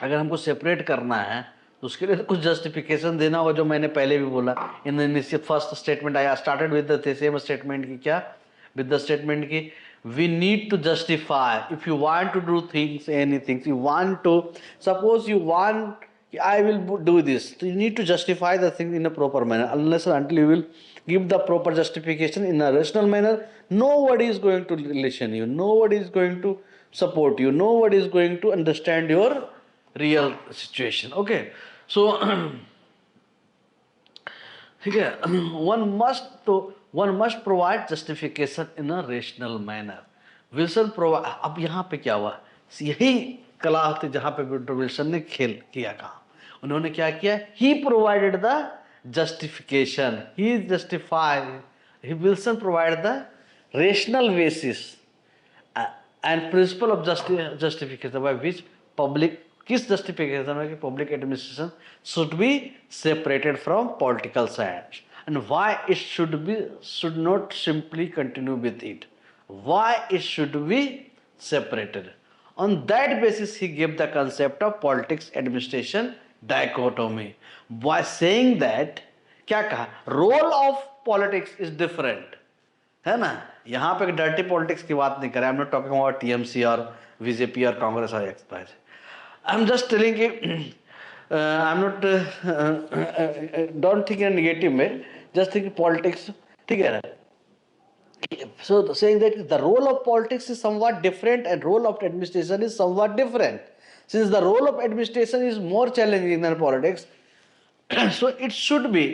अगर हमको सेपरेट करना है तो उसके लिए कुछ जस्टिफिकेशन देना होगा, जो मैंने पहले भी बोला in first statement. I started with the same statement की, क्या, विद द स्टेटमेंट की we need to justify if you want to do things, anything you want to, suppose you want I will do this, so you need to justify the thing in a proper manner. Unless or until you will give the proper justification in a rational manner, nobody is going to listen you, nobody is going to support you, nobody is going to understand your real situation. Okay, so ठीक है, one must provide justification in a rational manner. Wilson provide, अब यहाँ पे क्या हुआ, यही कला होती जहाँ पे विल्सन ने खेल किया, कहा उन्होंने क्या किया, he provided the justification, he justified, Wilson provide the rational basis and principle of justification by which public, किस जस्टिफिकेशन में कि public administration should be separated from political science, and why it should not simply continue with it, why it should be separated. On that basis he gave the concept of politics administration dichotomy, by saying that, क्या कहा, role of politics is different, है ना। यहाँ पे dirty politics की बात नहीं करें, I am not talking about TMC और बीजेपी और कांग्रेस और एक्सपायर, आई एम जस्ट टेलिंग कि I am not, don't think in negative में, जस्ट थिंक पॉलिटिक्स, ठीक है ना। So saying that the role of politics is somewhat different and role of administration is somewhat different. Since the role of administration is more challenging than politics, so it should be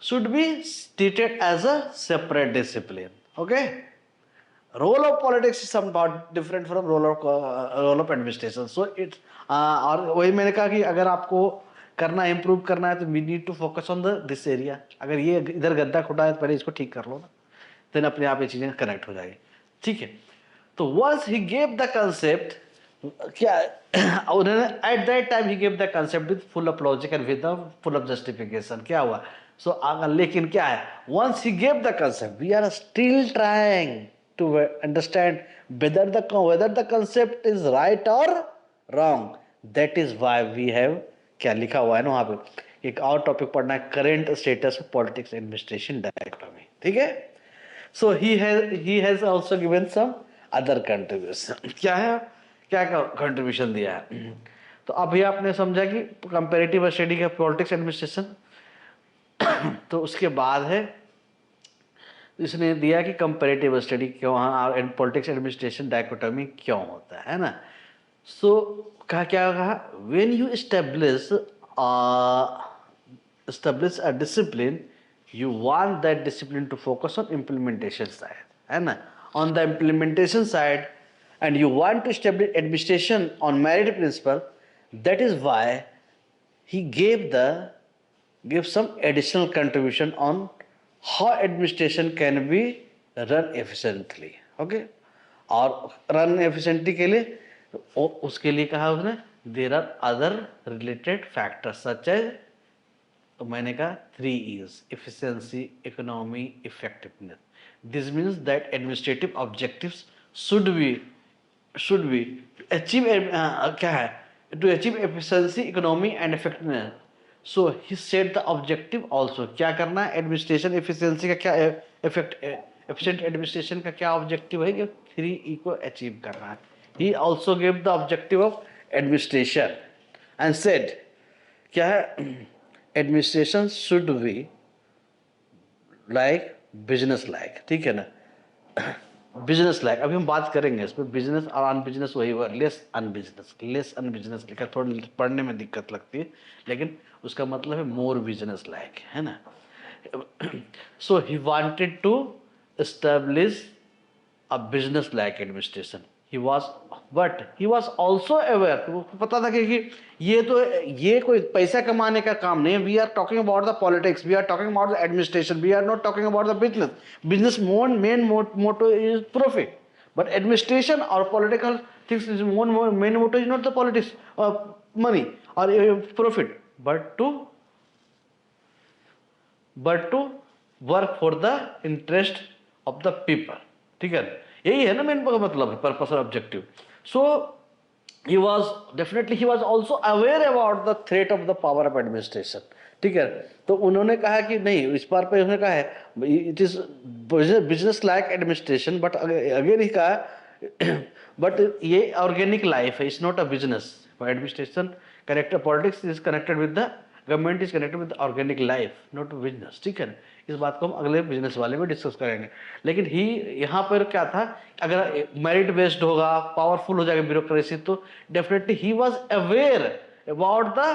treated as a separate discipline. Okay, role of politics is somewhat different from role of administration. So it's और वही मैंने कहा कि अगर आपको करना, improve करना है, तो we need to focus on this area. अगर ये इधर गद्दा खुटा है तो पहले इसको ठीक कर लो ना, देन अपने आप ये चीजें कनेक्ट हो जाएगी, ठीक है। तो once he gave the concept, क्या उन्होंने at that time he gave the concept with full of logic and with full of justification, क्या हुआ, सो लेकिन क्या है, once he gave the concept, we are still trying to understand whether the concept is right और wrong. That is why we have, क्या लिखा हुआ है ना वहां पे, एक और टॉपिक पढ़ना है, current status of politics administration dichotomy, ठीक है। So he has also given some other contribution. क्या है, क्या contribution दिया है, तो अभी आपने समझा कि कंपेरेटिव स्टडी का पॉलिटिक्स एडमिनिस्ट्रेशन। तो उसके बाद है इसने दिया कि कंपैरेटिव स्टडी क्यों, हाँ, पॉलिटिक्स एडमिनिस्ट्रेशन डायकोटॉमी क्यों होता है ना। सो क्या कहा, when you establish a discipline, you want that discipline to focus on implementation side, है ना, on the implementation side, and you want to establish administration on merit principle. That is why he gave some additional contribution on how administration can be run efficiently. Okay, और run efficiently के लिए उसके लिए कहा उसने, there are other related factors such as, तो मैंने कहा 3 E's: efficiency, economy, effectiveness. This means that administrative objectives should be achieve क्या है, to achieve efficiency, economy and effectiveness. So he set the objective also. क्या करना है, administration efficiency का क्या efficient एडमिनिस्ट्रेशन का क्या ऑब्जेक्टिव है कि 3E को अचीव करना है. He also gave the objective of administration and said क्या है, administration should be like business like. ठीक है ना, बिजनेस लाइक. अभी हम बात करेंगे इस पर, बिजनेस और अन बिजनेस वही हुआ, लेस अन बिजनेस लिखा थोड़ा पढ़ने में दिक्कत लगती है, लेकिन उसका मतलब है मोर बिजनेस लाइक, है ना. So he wanted to establish a business like administration. He was also aware, तो पता था कि ये कोई पैसा कमाने का काम नहीं है. We are talking about the politics, we are talking about the administration, we are not talking about the business. Business main motto is profit, but administration or political things is main motto is not the politics, money or profit, but to work for the interest of the people. ठीक है, यही है ना main मतलब है, purpose और objective. So he was also aware about the threat of the power of administration. ठीक है, तो उन्होंने कहा कि नहीं, इस बार पे उन्होंने कहा है it is business like administration, but again ही कहा बट ये ऑर्गेनिक लाइफ है, it's not a business. Administration connected, politics is connected with the government, is connected with organic life, not business. ठीक है, इस बात को हम अगले बिजनेस वाले में डिस्कस करेंगे. लेकिन ही यहाँ पर क्या था, अगर मेरिट बेस्ड होगा, पावरफुल हो जाएगा ब्यूरोक्रेसी, तो definitely he was aware about the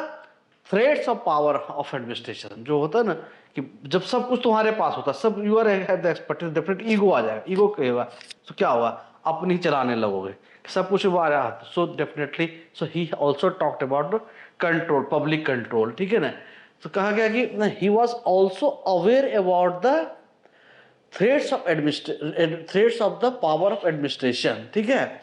threats of power of administration. जो होता है ना कि जब सब कुछ तुम्हारे पास होता, सब you are the expertise, definitely ego आ जाएगा. ईगो कहेगा तो क्या हुआ, अपनी चलाने लगोगे, सब कुछ आ रहा है. So definitely, so he also talked about control, public control. ठीक है ना, तो कहा गया कि he was also aware about the threats of the power of administration. ठीक है,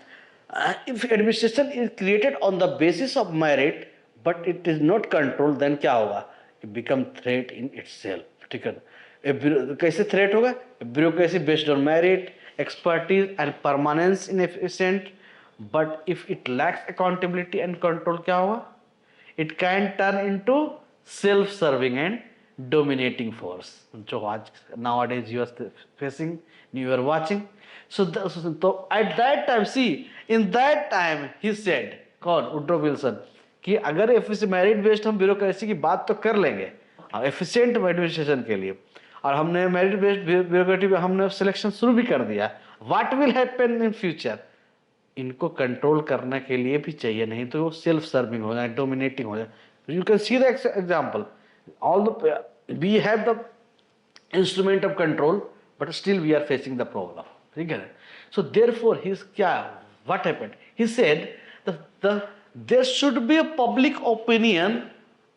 if administration is created on the basis of merit but it is not control, then क्या होगा, it become threat in itself. ठीक है, कैसे threat होगा, bureaucracy based on merit, expertise and permanence in efficient, but if it lacks accountability and control, क्या होगा, it can turn into self-serving and dominating force. So nowadays you are facing, you are watching. So at that time, see, in that time he said, कौन, Woodrow Wilson, कि अगर merit based हम bureaucracy की बात तो कर लेंगे efficient administration के लिए, और हमने मेरिट बेस्ड ब्यूरोक्रेसी पे हमने सिलेक्शन शुरू भी कर दिया, what will happen in future, इनको कंट्रोल करने के लिए भी चाहिए, नहीं तो वो सेल्फ सर्विंग हो जाए, डोमिनेटिंग हो जाए. You can see the example, all the we have the instrument of control but still we are facing the problem. ठीक है, सो देयरफॉर ही क्या, what happened, he said the there should be a public opinion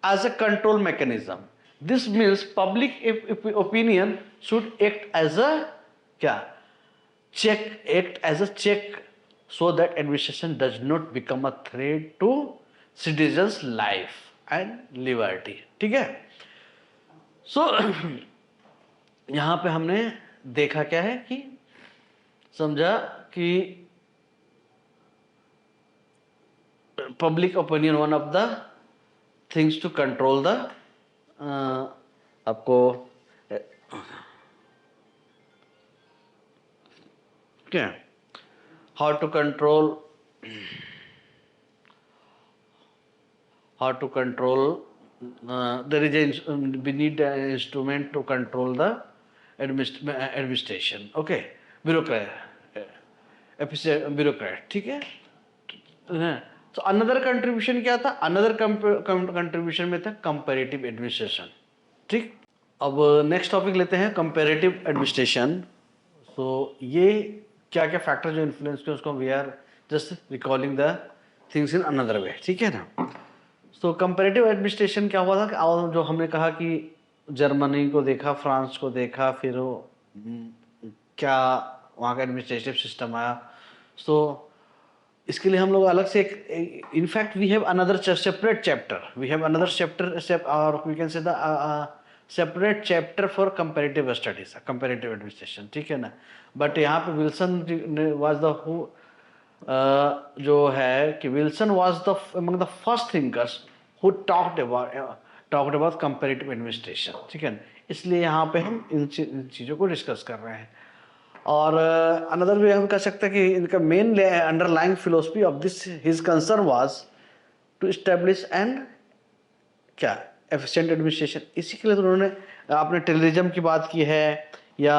as a control mechanism. This means public opinion should act as a क्या, check so that administration does not become a threat to citizens life and liberty. ठीक है, सो यहां पे हमने देखा क्या है कि समझा कि public opinion one of the things to control the, आपको क्या, how to control there is we need an instrument to control the administration, okay, bureaucrat, ठीक है। तो अनदर कंट्रीब्यूशन क्या था, अनदर कंट्रीब्यूशन में था कंपैरेटिव एडमिनिस्ट्रेशन, ठीक। अब नेक्स्ट टॉपिक लेते हैं कंपैरेटिव एडमिनिस्ट्रेशन। तो ये क्या क्या फैक्टर जो इन्फ्लुएंस किया उसको we are just recalling the things in another way, ठीक है ना। तो कंपैरेटिव एडमिनिस्ट्रेशन क्या हुआ था कि जो हमने कहा कि जर्मनी को देखा, फ्रांस को देखा, फिर क्या वहाँ का एडमिनिस्ट्रेटिव सिस्टम आया। सो इसके लिए हम लोग अलग से एक, in fact we have another separate chapter, we have another chapter और we can say the separate chapter for comparative studies, comparative administration, ठीक है ना। बट यहाँ पे विल्सन वाज द जो है कि Wilson was the among the first thinkers who talked about comparative administration, ठीक है ना। इसलिए यहाँ पे हम इन चीज़ों को डिस्कस कर रहे हैं। और अनदर वे हम कह सकते हैं कि इनका main underlying philosophy of this his concern was to establish an क्या एफिशिएंट एडमिनिस्ट्रेशन। इसी के लिए तो उन्होंने आपने टेररिज्म की बात की है, या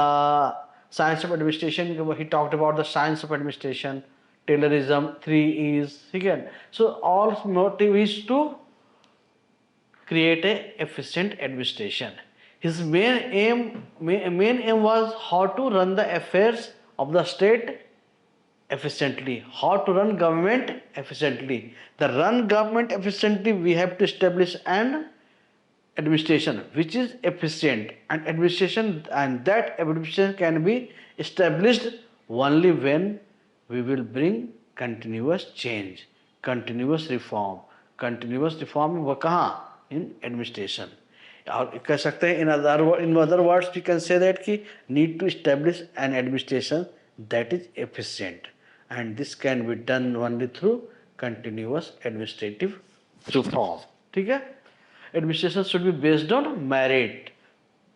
science of administration, he talked about the science of administration, terrorism, 3 E's, ठीक है। So all motive is to create a efficient administration. His main aim was how to run the affairs of the state efficiently, how to run government efficiently. The run government efficiently, we have to establish an administration which is efficient, and administration, and that administration can be established only when we will bring continuous change, continuous reform, वो कहाँ, in administration. और कह सकते हैं in other words we can say that कि need to establish an administration that is efficient, and this can be done only through continuous administrative reform, ठीक है। Administration should be based on merit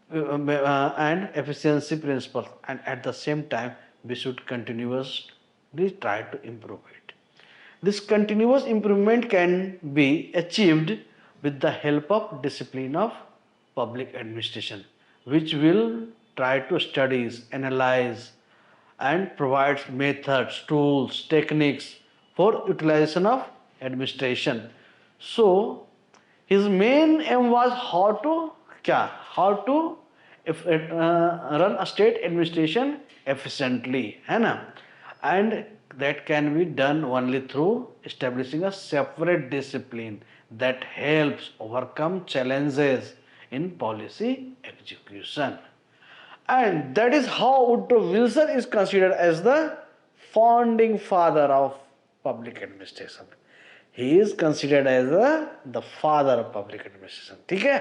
and efficiency principles, and at the same time we should continuously try to improve it. This continuous improvement can be achieved with the help of discipline of public administration, which will try to studies, analyze, and provide methods, tools, techniques for utilization of administration. So his main aim was how to run a state administration efficiently, है ना, and that can be done only through establishing a separate discipline that helps overcome challenges in policy execution. And that is how Woodrow Wilson is considered as the founding father of public administration. He is considered as the father of public administration, ठीक है।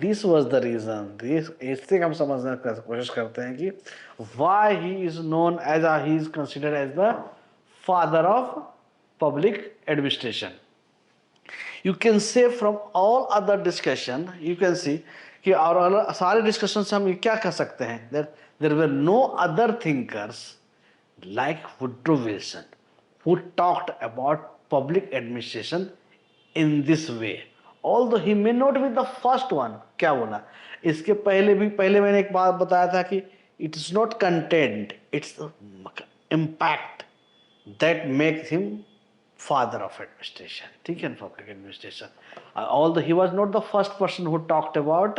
This was the reason, इससे हम समझने की कोशिश करते हैं कि why he is known as he is considered as the father of public administration. You can say from all other discussion, you can see कि और सारे डिस्कशन से हम ये क्या कह सकते हैं, that there were no other thinkers like Woodrow Wilson who talked about public administration in this way. Although he may not be the first one, क्या बोला, इसके पहले मैंने एक बात बताया था कि it is not content, it's the impact that makes him father of administration, ठीक है, public administration. Although he was not the first person who talked about,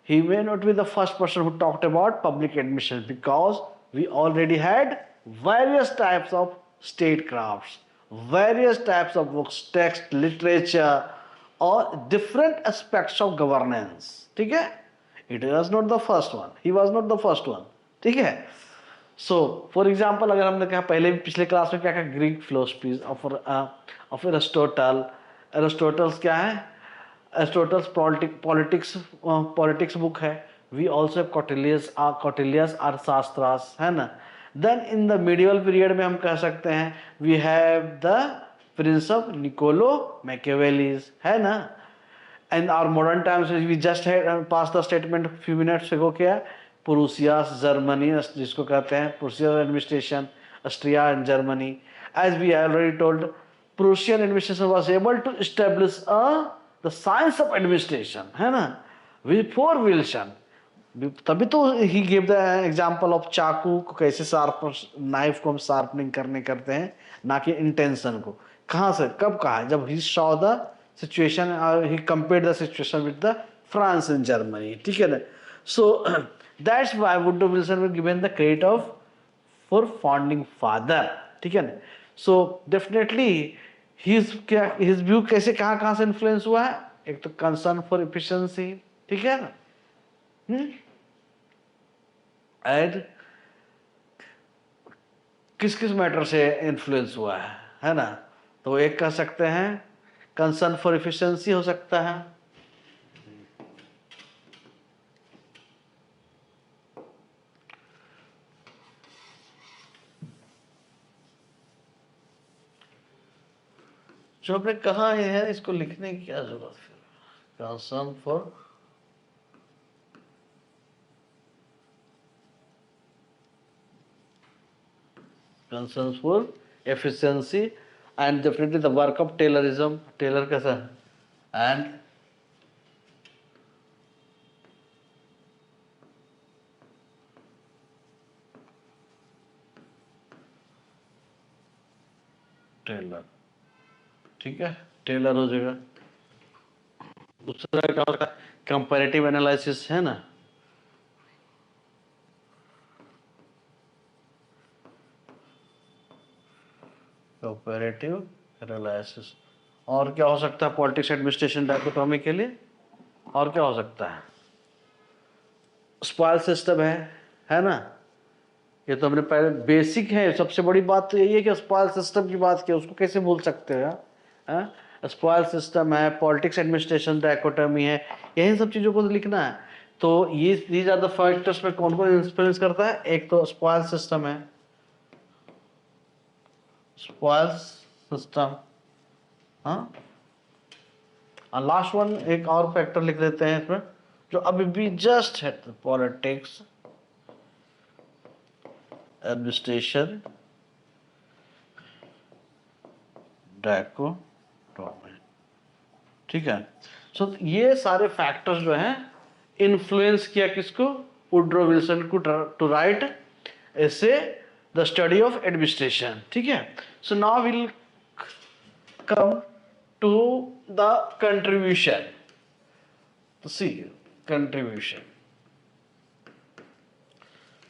he may not be the first person who talked about public administration, because we already had various types of statecrafts, various types of books, text, literature, or different aspects of governance, ठीक है। It was not the first one, he was not the first one, ठीक है। So for example अगर हमने कहा पहले भी पिछले क्लास में क्या कहा, Greek philosophies of Aristotle. Aristotle's क्या है, एरिस्टोटल्स पॉलिटिक्स बुक है। We also have Kautilya's Arthashastra's, है ना। Then in the medieval period में हम कह सकते हैं we have the prince of Niccolo Machiavelli's, है ना। And our modern times we just had pass the statement few minutes ago, क्या, प्रूसियास जर्मनी जिसको कहते हैं Prussia's administration, Austria and Germany. As we already told, Prussian administration was able to establish the science of administration, है ना, before Wilson. तभी तो he give the example of चाकू को कैसे शार्प, नाइफ को हम शार्पनिंग करते हैं, ना कि इंटेंशन को। कहाँ से कब कहा, जब he saw the situation, he compared the situation with the France and Germany, ठीक है ना। So that's why Woodrow Wilson were given the credit of for founding father, ठीक है ना। सो डेफिनेटली हिज व्यू कैसे कहाँ से इन्फ्लुएंस हुआ है, एक तो कंसर्न फॉर एफिशिएंसी, ठीक है ना, एंड किस किस मैटर से इन्फ्लुएंस हुआ है ना। तो एक कह सकते हैं कंसर्न फॉर एफिशिएंसी हो सकता है, जो आपने कहा है इसको लिखने की क्या जरूरत फिर, concern for concerns for efficiency and definitely the work of Taylorism, Taylor कैसा, and टेलर, ठीक है, टेलर हो जाएगा। दूसरा क्या होगा, कंपैरेटिव एनालिसिस है ना, कंपैरेटिव एनालिसिस। और क्या हो सकता है पॉलिटिक्स एडमिनिस्ट्रेशन डायकोटोमी के लिए, और क्या हो सकता है, स्पॉइल सिस्टम है ना। ये तो हमने पहले बेसिक है, सबसे बड़ी बात तो यही है कि स्पॉइल सिस्टम की बात की, उसको कैसे भूल सकते हैं। स्पॉइल सिस्टम है, पॉलिटिक्स एडमिनिस्ट्रेशन डायकोटोमी है, यही सब चीज़ों को लिखना है। तो ये दीज आर द फैक्टर्स में कौन कौन इन्फ्लुएंस करता है, एक तो स्पॉइल सिस्टम है, स्पॉइल सिस्टम, हाँ। और लास्ट वन एक और फैक्टर लिख देते हैं इसमें, जो अभी भी जस्ट है, पॉलिटिक्स एडमिनिस्ट्रेशन डायकोटोमी, ठीक है। सो ये सारे फैक्टर्स जो हैं इन्फ्लुएंस किया किसको, वुडरो विल्सन को, टू राइट ऐसे द स्टडी ऑफ एडमिनिस्ट्रेशन, ठीक है। So now will come to the contribution, तो see contribution.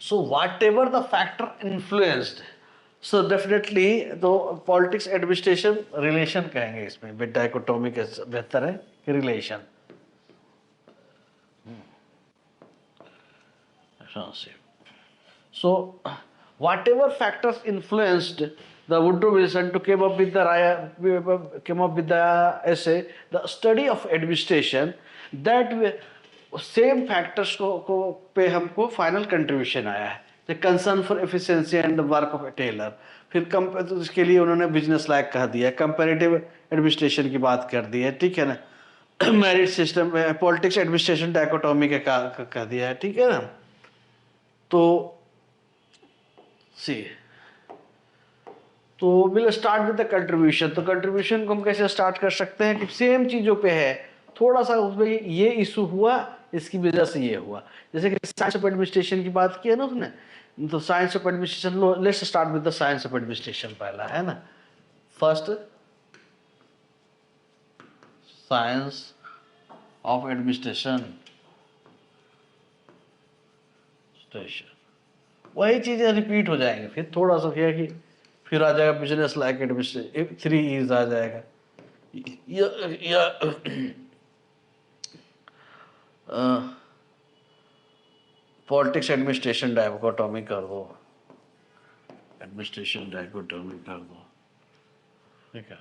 So whatever the factor influenced, so definitely तो पॉलिटिक्स एडमिनिस्ट्रेशन रिलेशन कहेंगे इसमें, विद डायकोटोमी के बेहतर है कि relation. So whatever factors influenced the Woodrow Wilson to came up with the essay, the study of administration, that same factors को पे हमको फाइनल कंट्रीब्यूशन आया है, concern for efficiency and the work of Taylor. फिर तो इसके लिए उन्होंने बिजनेस लाइक कह दिया, कंपैरेटिव एडमिनिस्ट्रेशन की बात कर दी है, ठीक है ना। Merit system, politics administration dichotomy का कह दिया है, ठीक है ना। तो सी, तो will start with the contribution. तो कंट्रीब्यूशन को हम कैसे स्टार्ट कर सकते हैं कि सेम चीज़ों पे है, थोड़ा सा उसमें ये इशू हुआ, इसकी वजह से ये हुआ। जैसे कि साइंस ऑफ एडमिनिस्ट्रेशन की बात की है ना उसने, तो science of administration, let's start with the science of administration पहला, है ना। फर्स्ट साइंस ऑफ एडमिनिस्ट्रेशन, वही चीजें रिपीट हो जाएंगी, फिर थोड़ा सा क्या कि फिर आ जाएगा बिजनेस लाइक एडमिनिस्ट्रेशन, 3 E's आ जाएगा, पॉलिटिक्स एडमिनिस्ट्रेशन डायकोटोमी कर दो, एडमिनिस्ट्रेशन डायकोटोमी कर दो, ठीक है।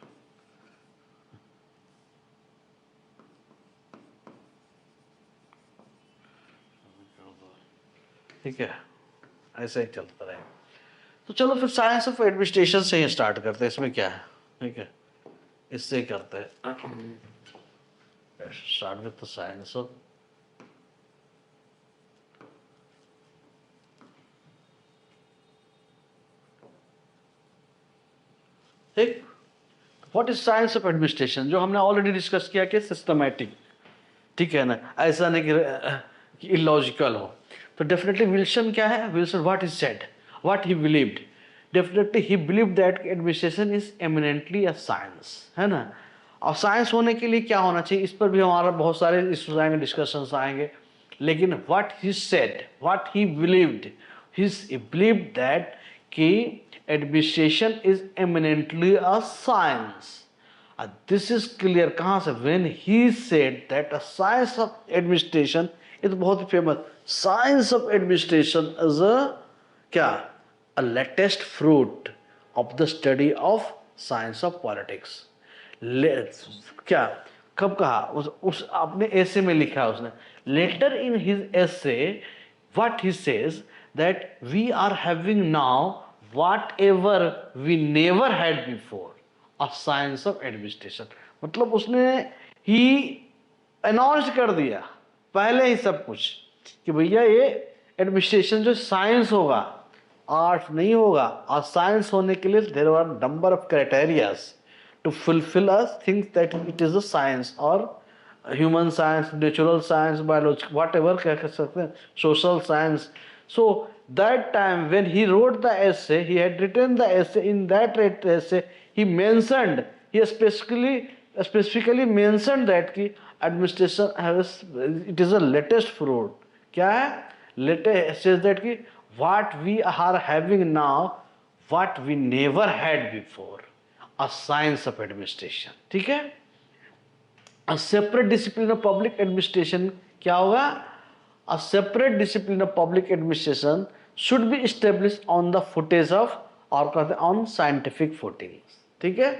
ठीक है, ऐसा ही चलता रहेगा। तो चलो फिर साइंस ऑफ एडमिनिस्ट्रेशन से ही स्टार्ट करते हैं, इसमें क्या है, ठीक है, इससे ही करते हैं। Start with the science of ठीक। What is science of administration, जो हमने ऑलरेडी डिस्कस किया कि सिस्टमैटिक, ठीक है ना। ऐसा नहीं कि कि इलॉजिकल हो। तो डेफिनेटली विल्सन क्या है, Wilson what is said, what he believed, definitely he believe that administration is eminently a science, है ना। और साइंस होने के लिए क्या होना चाहिए, इस पर भी हमारा बहुत सारे इश्यूज आएंगे, डिस्कशंस आएंगे। लेकिन what he said, what he believed, he believed that कि administration is eminently a science. This is clear कहाँ से, when he said that a science of administration, ये तो बहुत ही famous, science of administration is a क्या, a latest fruit of the study of science of politics. क्या, कब कहा, उस अपने ऐसे में लिखा है उसने, letter in his essay what he says that we are having now whatever we never had before, a science of administration. मतलब उसने ही अनाउंस कर दिया पहले ही सब कुछ कि भैया ये एडमिनिस्ट्रेशन जो साइंस होगा, आर्ट नहीं होगा। और साइंस होने के लिए there are number of criterias to fulfill us things that it is a science or human science, natural science, biology, whatever कह सकते हैं, social science. So that time when he wrote the essay, he had written the essay. In that essay he mentioned, he specifically mentioned that कि administration has, it is a latest fruit. क्या है, latest says that कि what we are having now, what we never had before, a science of administration। ठीक है, a separate discipline of public administration क्या होगा, a separate discipline of public administration should be established on the footage of, और कहते हैं on scientific footing। ठीक है,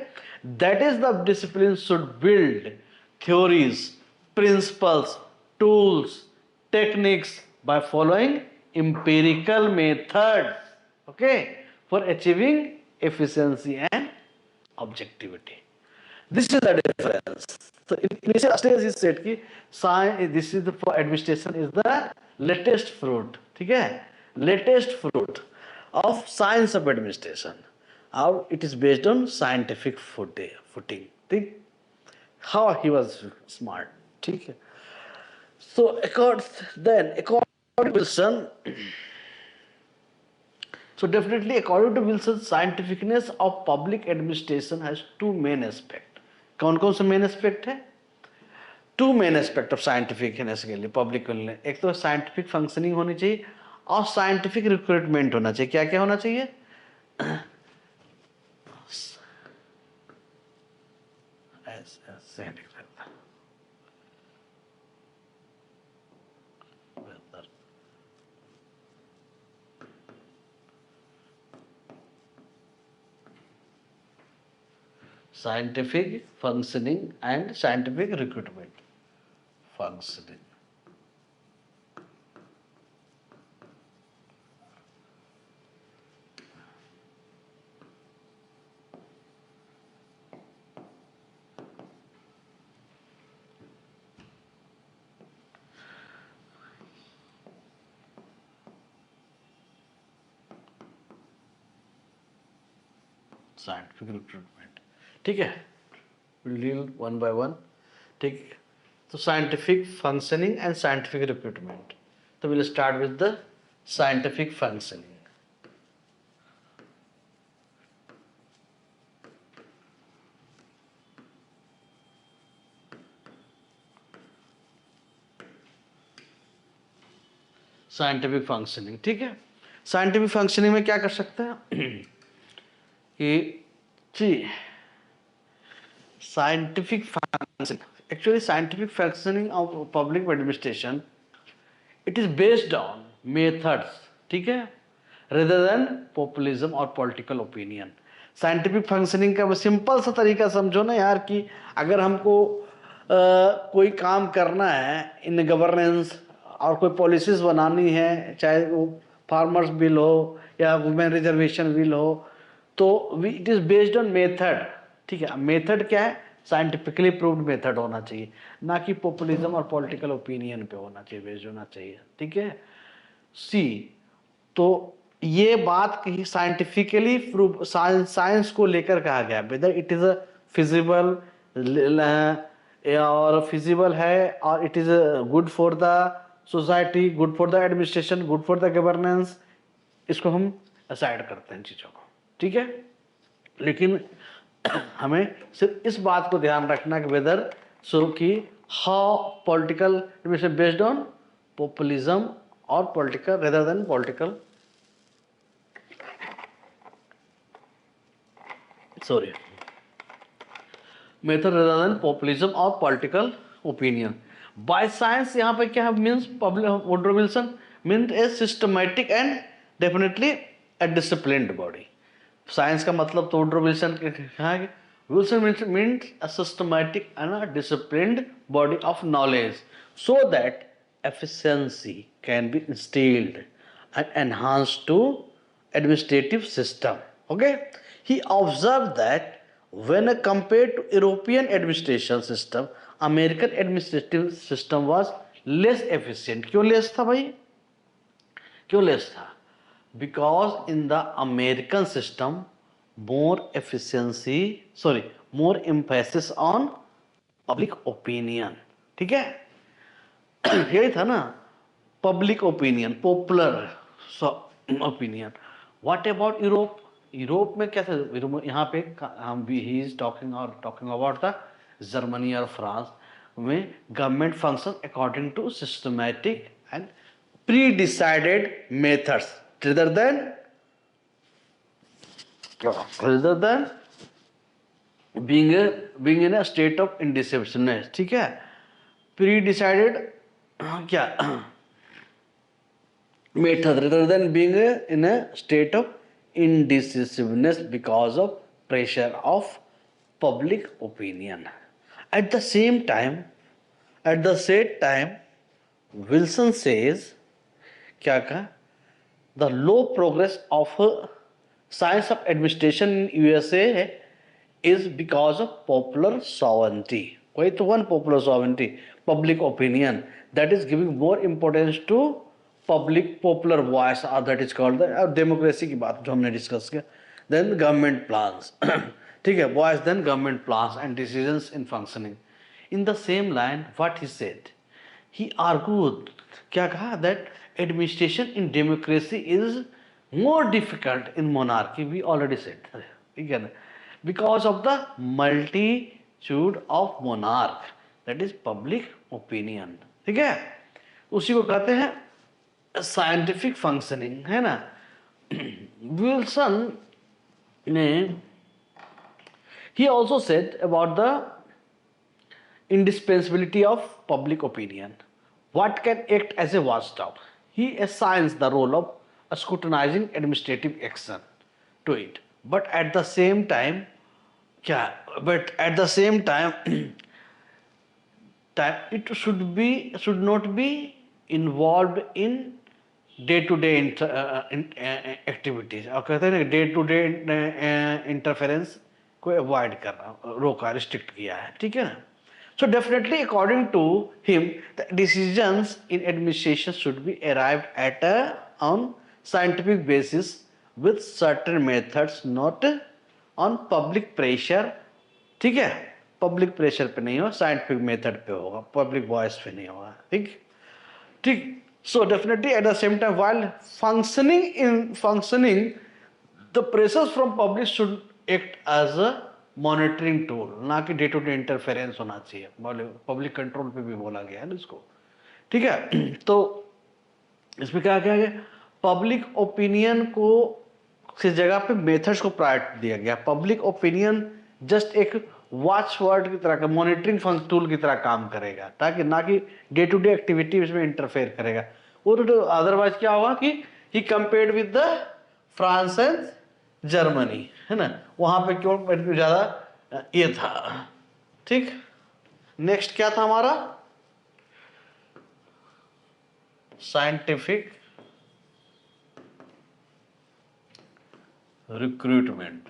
that is the discipline should build theories, principles, tools, techniques by following empirical methods, okay, for achieving efficiency and objectivity. This is the difference. So in initial stage he said कि science, this is the for administration is the latest fruit, ठीक है, latest fruit of science of administration. How it is based on scientific footing, ठीक, how he was smart, ठीक है। So according to Wilson, so definitely according to Wilson, scientificness of public administration has two main aspects. कौन कौन से main aspect है, to main aspect of साइंटिफिकनेस के लिए public, एक तो साइंटिफिक फंक्शनिंग होनी चाहिए और साइंटिफिक रिक्रूटमेंट होना चाहिए। क्या क्या होना चाहिए, scientific functioning and scientific recruitment functioning। Scientific recruitment, ठीक है, will deal one by one, ठीक। तो scientific functioning and scientific recruitment, तो will start with the scientific functioning. Scientific functioning, ठीक है, साइंटिफिक फंक्शनिंग में क्या कर सकते हैं कि scientific functioning, actually scientific functioning of public administration, it is based on methods, ठीक है, rather than populism और political opinion। साइंटिफिक फंक्शनिंग का सिंपल सा तरीका समझो ना यार, कि अगर हमको कोई काम करना है इन गवर्नेंस और कोई पॉलिसीज बनानी है, चाहे वो फार्मर्स बिल हो या वुमेन रिजर्वेशन बिल हो, तो it is based on method, ठीक है। मेथड क्या है, साइंटिफिकली प्रूव्ड मेथड होना चाहिए, ना कि पॉपुलिज्म और पॉलिटिकल ओपिनियन पे होना चाहिए, बेस्ड होना चाहिए, ठीक है। सी, तो ये बात कही साइंटिफिकली प्रूव, साइंस को लेकर कहा गया, weather it is a feasible और फिजिबल है और it is good for the society, good for the administration, good for the governance, इसको हम असाइड करते हैं चीज़ों को, ठीक है। लेकिन हमें सिर्फ इस बात को ध्यान रखना कि वेदर सो कि how political based on populism और political rather than political, sorry, method rather than populism और पॉलिटिकल ओपिनियन। बाय साइंस यहाँ पे क्या means Woodrow Wilson means a systematic and definitely a disciplined body. Science का मतलब तो Woodrow Wilson है, Wilson means a systematic and a disciplined body of knowledge so that efficiency can be instilled and enhanced to administrative system. Okay, he observed that when compared to European administration system, American administrative system was less efficient. क्यों less था भाई, क्यों less था? Because in the American system more efficiency, sorry, more emphasis on public opinion, ठीक है। यही था ना, public opinion, popular opinion. What about Europe? Europe में क्या था? यहाँ पे हम he is talking about the Germany और फ्रांस में government function according to systematic and pre decided methods rather than being in a state of indecisiveness, ठीक है। प्री डिसाइडेड क्या method rather than being in a state of indecisiveness because of pressure of public opinion. At the same time, Wilson says क्या कहा, the low progress of science of administration in USA is because of popular sovereignty. वही तो one popular sovereignty, public opinion that is giving more importance to popular voice, or that is called the democracy की बात जो हमने discuss किया, then government plans ठीक है, voice then government plans and decisions in functioning. In the same line what he said, he argued क्या कहा, that administration in democracy is more difficult in monarchy. We already said, ठीक है ना, because of the multitude of monarch, that is public opinion, ठीक है। उसी को कहते हैं साइंटिफिक फंक्शनिंग, है ना। विल्सन ने he also said about the indispensability of public opinion, what can act as a watchdog. He assigns the role of scrutinizing administrative action to it, but at the same time it should not be involved in day to day activities, और कहते हैं day to day interference को avoid करना, रोका, restrict किया है, ठीक है ना। So definitely according to him the decisions in administration should be arrived at on scientific basis with certain methods, not on public pressure, ठीक है। पब्लिक प्रेशर पे नहीं हो, साइंटिफिक मेथड पे होगा, पब्लिक वॉइस पे नहीं होगा, ठीक। So definitely at the same time while functioning the pressures from public should act as a monitoring tool, ना कि डे टू डे इंटरफेरेंस होना चाहिए। पब्लिक कंट्रोल पे भी बोला गया है ना इसको, ठीक है। तो इसमें क्या क्या है, पब्लिक ओपिनियन को किस जगह पे मेथड्स को प्रायोरिटी दिया गया। पब्लिक ओपिनियन जस्ट एक वॉच वर्ड की तरह का, मॉनिटरिंग टूल की तरह काम करेगा, ताकि ना कि डे टू डे एक्टिविटी इसमें इंटरफेयर करेगा। और अदरवाइज क्या होगा कि he compared with the France and Germany, है ना, वहां पे क्यों ज्यादा ये था, ठीक। नेक्स्ट क्या था हमारा, साइंटिफिक रिक्रूटमेंट,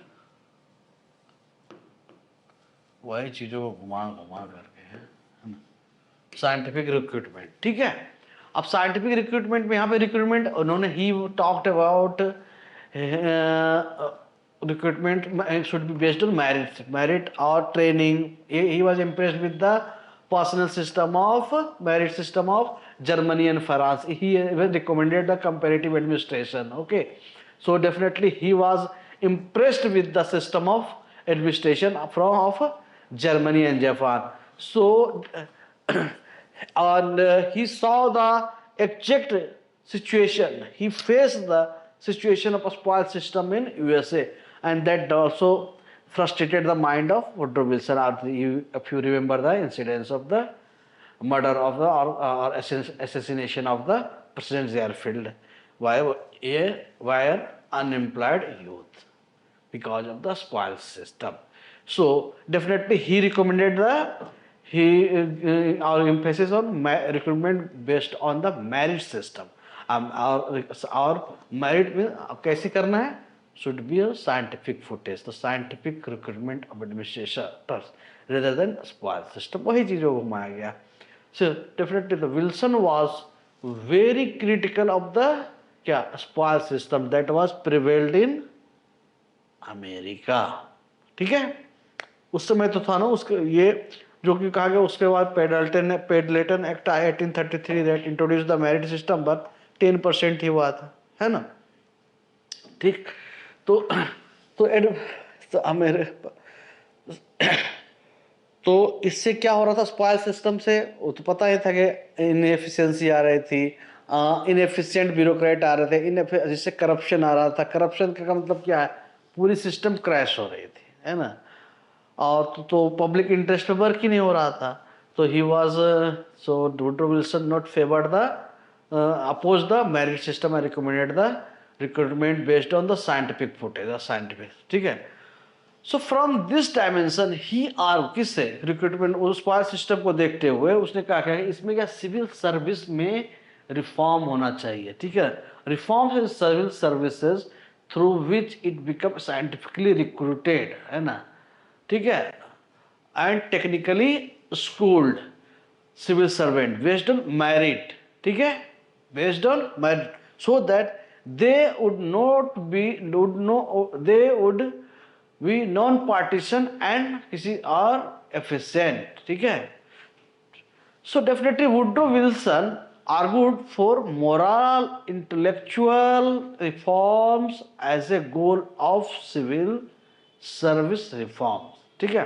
वही चीजों को घुमा घुमा करके है ना, साइंटिफिक रिक्रूटमेंट, ठीक है। अब साइंटिफिक रिक्रूटमेंट में यहाँ पे रिक्रूटमेंट उन्होंने ही talked about recruitment should be based on merit or training. He was impressed with the personal system of merit system of Germany and France. He even recommended the comparative administration. Okay, so definitely he was impressed with the system of administration from of Germany and Japan. So and he saw the exact situation. He faced the situation of a spoil system in USA, and that also frustrated the mind of Woodrow Wilson. If you remember the incidents of the murder of the or assassination of the President Airfield by an unemployed youth because of the spoil system. So definitely he recommended our emphasis on recruitment based on the merit system. Our merit में कैसे करना है? Should be a scientific footage, the scientific recruitment of administrators rather than spoil system. वही चीजों को घुमाया गया. So definitely the Wilson was very critical of the क्या spoil system that was prevailed in America. ठीक है, उस समय तो था ना उसके ये जो कि कहा गया. उसके बाद पेडलेटन एक्ट आया 1833 that introduce the merit system, but 10% ही हुआ था, है ना. ठीक, तो मेरे तो इससे क्या हो रहा था स्पॉयल सिस्टम से? वो तो पता ही था कि इनएफिशिएंसी आ रही थी, इनएफिशिएंट ब्यूरोक्रेट आ रहे थे, जिससे करप्शन आ रहा था. करप्शन का मतलब क्या है? पूरी सिस्टम क्रैश हो रही थी, है ना. और तो पब्लिक इंटरेस्ट पे वर्क ही नहीं हो रहा था. तो he was so Woodrow Wilson not favoured the oppose the merit system and recommended the recruitment based on the scientific footage, scientific. ठीक है. So from this dimension he are किससे रिक्रूटमेंट उस पार सिस्टम को देखते हुए उसने कहा क्या इसमें क्या सिविल सर्विस में रिफॉर्म होना चाहिए. ठीक है, reform in civil services through which it become scientifically recruited, है ना. ठीक है, and technically schooled civil servant based on merit. ठीक है, based on merit, so that they would not be they would be non partition and किसी और efficient. ठीक है. So definitely Woodrow Wilson argued for moral intellectual reforms as a goal of civil service reforms. ठीक है.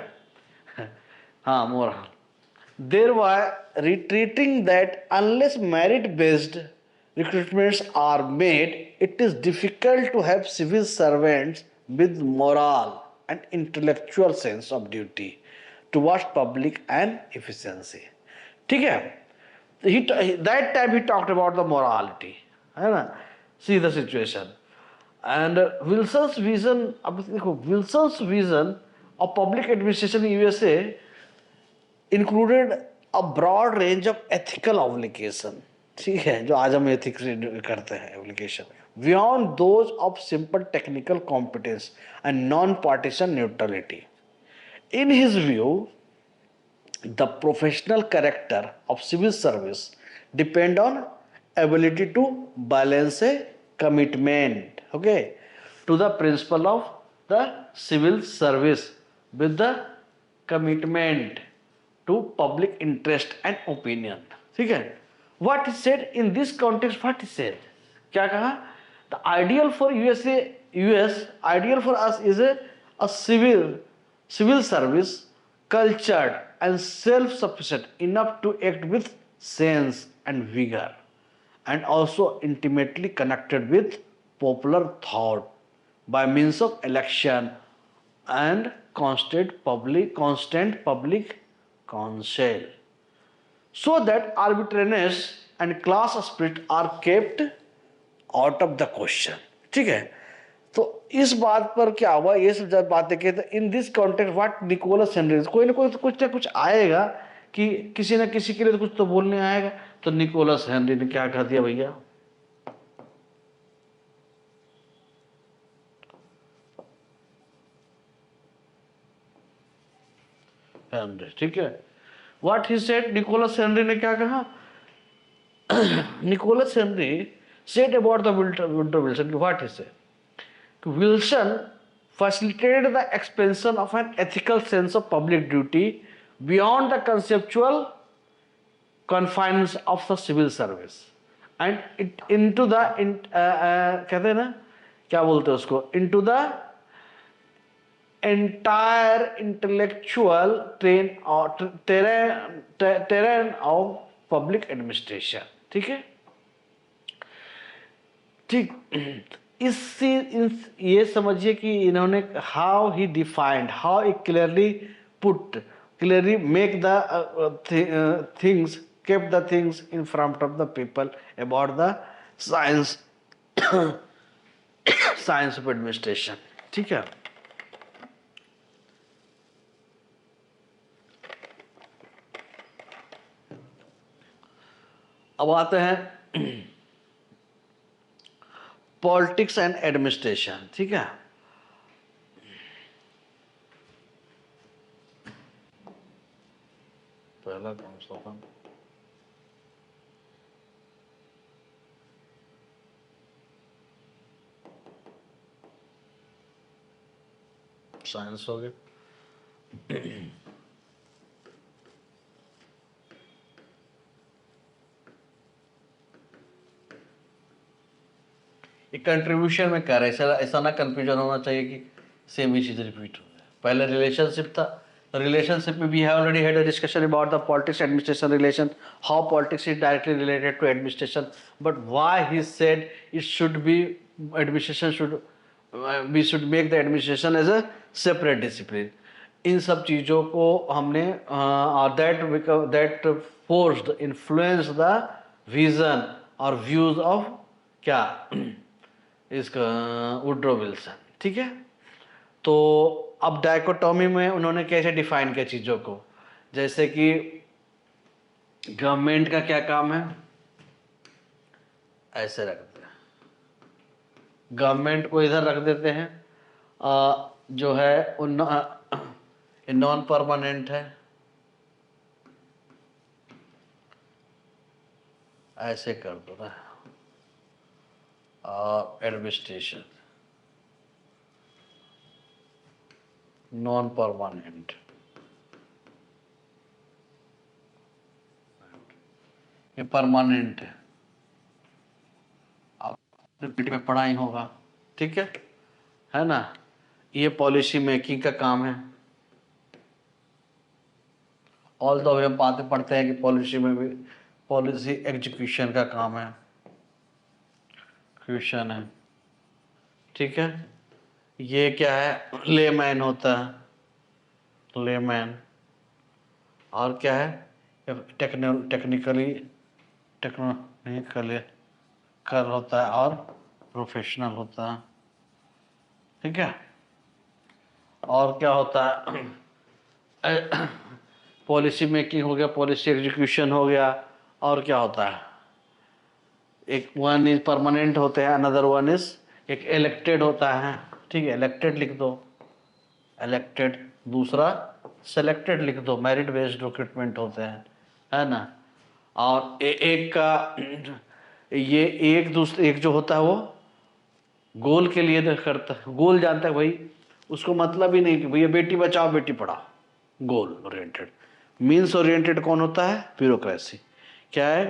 हाँ, moral. Thereby retreating that unless merit based recruitments are made, it is difficult to have civil servants with moral and intellectual sense of duty towards public and efficiency. ठीक है. That time he talked about the morality, है ना. See the situation. And Wilson's vision, अब देखो Wilson's vision of public administration in USA included a broad range of ethical obligation. ठीक है, जो आज हम ethics करते हैं obligation, beyond those of simple technical competence and non-partisan neutrality. In his view, the professional character of civil service depend on ability to balance a commitment, okay, to the principle of the civil service with the commitment to public interest and opinion. ठीक है. What he said in this context, what he said, क्या कहा? The ideal for US ideal for us is a civil service cultured and self-sufficient enough to act with sense and vigor, and also intimately connected with popular thought by means of election and constant public counsel, so that arbitrariness and class spirit are kept out of the question. ठीक है. तो इस बात पर क्या हुआ, ये सब जब बातें कहते in this context what Nicholas Henry, कोई ना कोई तो कुछ ना कुछ आएगा कि किसी ना किसी के लिए तो कुछ तो बोलने आएगा. तो निकोलस हेनरी ने क्या कह दिया भैया, हेनरी. ठीक है. What he said, Nicholas Henry ने क्या कहा? Nicholas Henry said about the Woodrow Wilson, what he said, Wilson facilitated the expansion of an ethical sense of public duty beyond the conceptual confines of the civil service and it into the कहते हैं ना, क्या बोलते हैं उसको, into the entire intellectual terrain of public administration. ठीक है, ठीक। ये समझिए कि इन्होंने how he defined, how he clearly make the things, kept the things in front of the people about the science science of administration। ठीक है, अब आते हैं पॉलिटिक्स एंड एडमिनिस्ट्रेशन। ठीक है, पहला कौन सा था, साइंस हो गया। एक कंट्रीब्यूशन में कर रहे, ऐसा ना कंफ्यूजन होना चाहिए कि सेम ही चीज रिपीट हो जाए। पहले रिलेशनशिप था, रिलेशनशिप में we have already had a discussion about the politics administration relation, how politics is directly related to administration, but why he said it should be administration should we should make the administration as a separate discipline. इन सब चीज़ों को हमने that forced influence the vision और views of क्या इसका Woodrow Wilson. ठीक है, तो अब डायकोटॉमी में उन्होंने कैसे डिफाइन किया चीज़ों को, जैसे कि गवर्नमेंट का क्या काम है, ऐसे रखते हैं, गवर्नमेंट को इधर रख देते हैं, जो है नॉन परमानेंट है, ऐसे कर दो ना, और एडमिनिस्ट्रेशन नॉन परमानेंट, ये परमानेंट है, आप पीटी में पढ़ा ही होगा। ठीक है ना, ये पॉलिसी मेकिंग का काम है। ऑल दो हम बातें पढ़ते हैं कि पॉलिसी में भी पॉलिसी एग्जीक्यूशन का काम है, क्वेश्चन है। ठीक है, ये क्या है, लेमैन होता है, लेमैन, और क्या है, टेक्निकली कर होता है, और प्रोफेशनल होता है। ठीक है, और क्या होता है, पॉलिसी मेकिंग हो गया, पॉलिसी एग्जीक्यूशन हो गया, और क्या होता है, एक वन इज परमानेंट होते हैं, अनदर वन इज एक इलेक्टेड होता है। ठीक है, इलेक्टेड लिख दो, इलेक्टेड, दूसरा सेलेक्टेड लिख दो, मेरिट बेस्ड रिक्रूटमेंट होते हैं, है ना। और एक का ये एक जो होता है वो गोल के लिए करता है, गोल जानता है भाई, उसको मतलब ही नहीं कि भैया Beti Bachao Beti Padhao, goal oriented. Means oriented कौन होता है, ब्यूरोक्रेसी। क्या है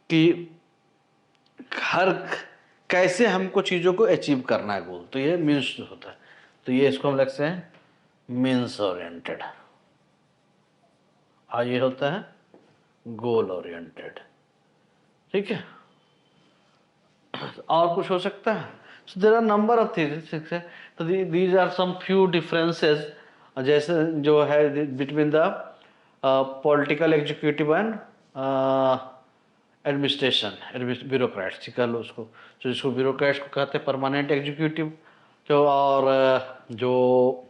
कि हर कैसे हमको चीज़ों को अचीव करना है गोल, तो ये मीन्स होता है, तो ये इसको हम लिखते हैं मीन्स ओरिएंटेड, और ये होता है गोल ओरिएंटेड। ठीक है, और कुछ हो सकता है, so there are number of things. तो these are some few differences, जैसे जो है between the political executive and administration bureaucrats कर लो उसको, तो जिसको ब्यूरोक्रेट्स को कहते हैं परमानेंट एग्जीक्यूटिव, जो और जो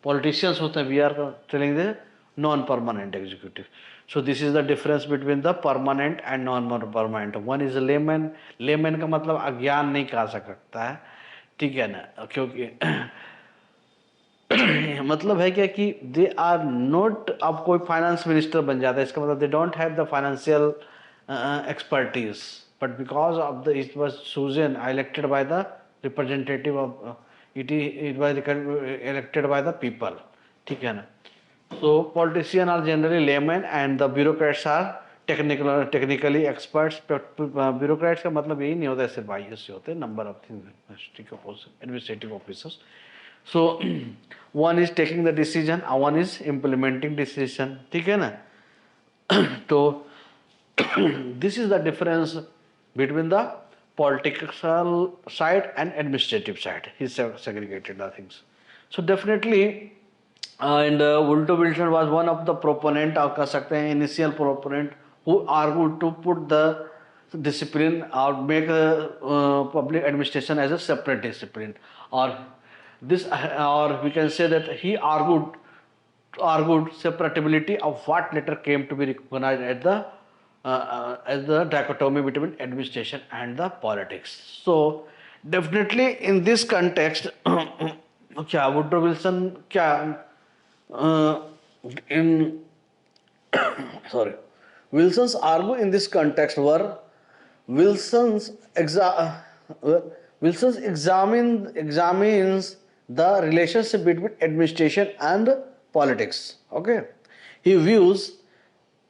पॉलिटिशियंस होते हैं, we are telling the non permanent executive. So this is the difference between the permanent and non permanent. One is layman, layman का मतलब अज्ञान नहीं कहा सकता है। ठीक है ना, क्योंकि मतलब है क्या कि दे आर नॉट, अब कोई फाइनेंस मिनिस्टर बन जाता है इसका मतलब they don't have the financial expertise, but because of the it was chosen elected by the representative of it was elected by the people. ठीक है ना, So politicians are generally laymen and the bureaucrats are technically experts. Bureaucrats का मतलब यही नहीं होता सिर्फ IAS से होते हैं, number of things, administrative officers. So one is taking the decision, one is implementing decision. ठीक है ना? तो this is the difference between the political side and administrative side. He segregated the things. So definitely, and Woodrow Wilson was one of the proponent, आप कह सकते हैं initial proponent who argued to put the discipline or make public administration as a separate discipline, or this, or we can say that he argued separability of what later came to be recognized as the dichotomy between administration and the politics. So definitely in this context, क्या Woodrow Wilson क्या in sorry, Wilson's argue in this context were Wilson's exa- Wilson's examines the relationship between administration and politics. Okay, he views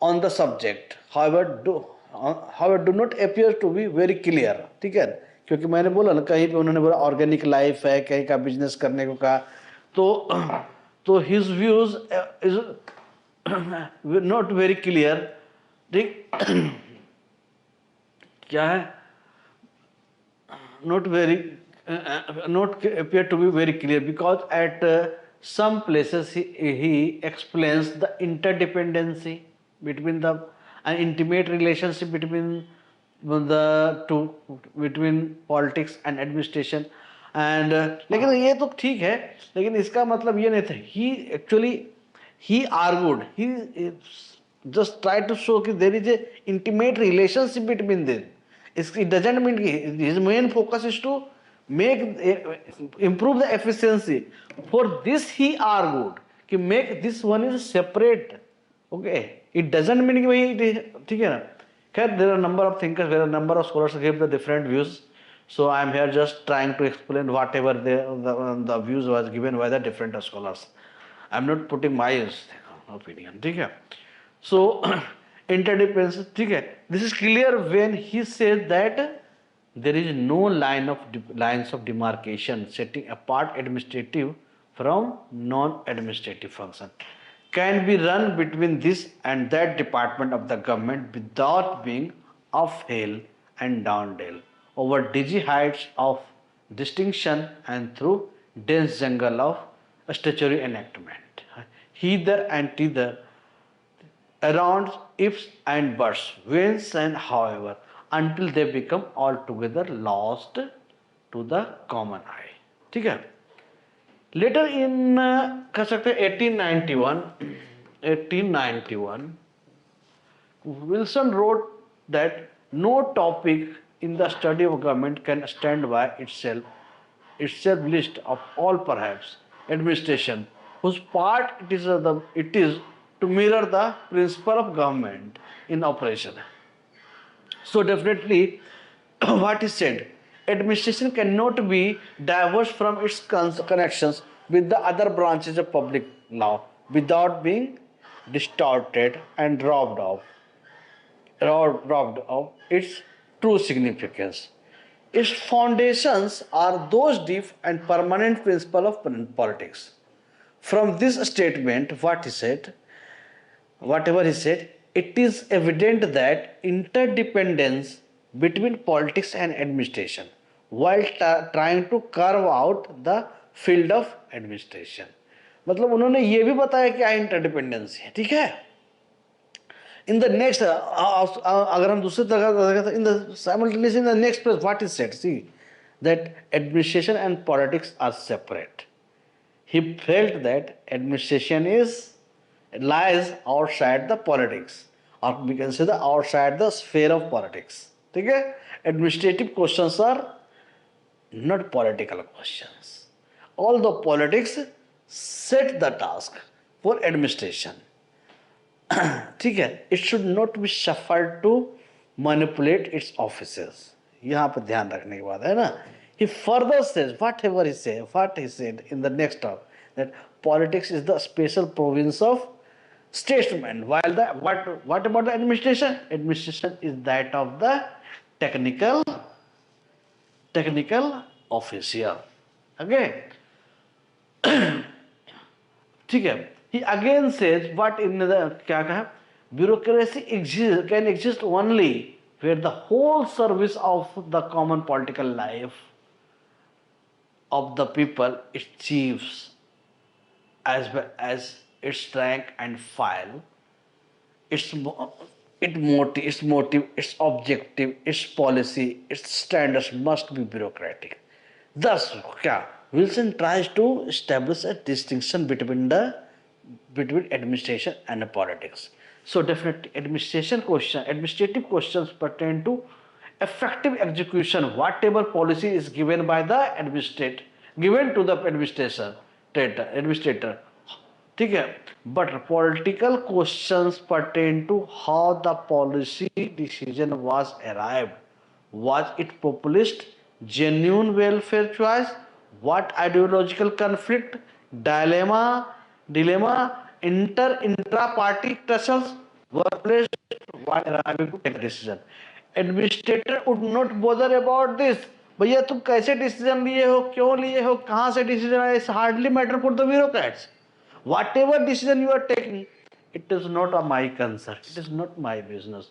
on the subject, however do not appear to be very clear. ठीक है, क्योंकि मैंने बोला ना, कहीं पे उन्होंने बोला ऑर्गेनिक लाइफ है, कहीं का बिजनेस करने को कहा, तो his views is not very clear. ठीक, क्या है, not appear to be very clear, because at some places he explains the interdependency between the an intimate relationship between the two, between politics and administration. And लेकिन ये तो ठीक है, लेकिन इसका मतलब ये नहीं था, he argued, he just tried to show that there is a intimate relationship between them. It doesn't mean his main focus is to improve the efficiency. For this he argued कि make this one is separate. Okay, it doesn't mean कि भाई ठीक है ना. खैर, there are a number of thinkers, there are a number of scholars who give the different views. So I am here just trying to explain whatever the views was given by the different scholars. I am not putting my opinion. ठीक है. So interdependence, ठीक है. This is clear when he says that there is no lines of demarcation setting apart administrative from non-administrative function can be run between this and that department of the government without being uphill and downhill over dizzy heights of distinction and through dense jungle of statutory enactment, hither and thither, around ifs and buts, whence and however, until they become altogether lost to the common eye. ठीक है. Later in कह सकते हैं 1891, Wilson wrote that no topic in the study of government can stand by itself list of all perhaps administration, whose part it is to mirror the principle of government in operation. So definitely, what is said, administration cannot be diverse from its connections with the other branches of public law without being distorted and robbed of its true significance. Its foundations are those deep and permanent principles of politics. From this statement, whatever he said, it is evident that interdependence between politics and administration, while trying to carve out the field of administration. मतलब उन्होंने ये भी बताया क्या interdependency है. ठीक है. In the next, अगर हम दूसरी तरह in the simultaneously in the next place, what is said? See that administration and politics are separate. He felt that administration lies outside the politics, or we can say the outside the sphere of politics. ठीक है. Administrative questions are not political questions. Although politics set the task for administration. ठीक है. It should not be suffered to manipulate its offices. यहाँ पर ध्यान रखने की बात है ना. He further says what he said in the next talk, that politics is the special province of statesman, while the what about the administration? Administration is that of the technical technical official. Okay, ठीक है. He again says what in the क्या कहा, bureaucracy can exist only where the whole service of the common political life of the people achieves as well as its rank and file, its motive, its objective, its policy, its standards must be bureaucratic. Thus, क्या Wilson tries to establish a distinction between administration and politics. So definitely administrative questions pertain to effective execution whatever policy is given by the given to the administrator. ठीक है. But political questions pertain to how the policy decision was arrived. Was it populist, genuine welfare choice? What ideological conflict, dilemma, intra-party tussles were placed while arriving to take a decision? Administrator would not bother about this. भैया तुम कैसे decision लिए हो, क्यों लिए हो, कहाँ से डिसीजन आया, it's hardly matter for the bureaucrats. Whatever decision you are taking, it is not my concern. It is not my business.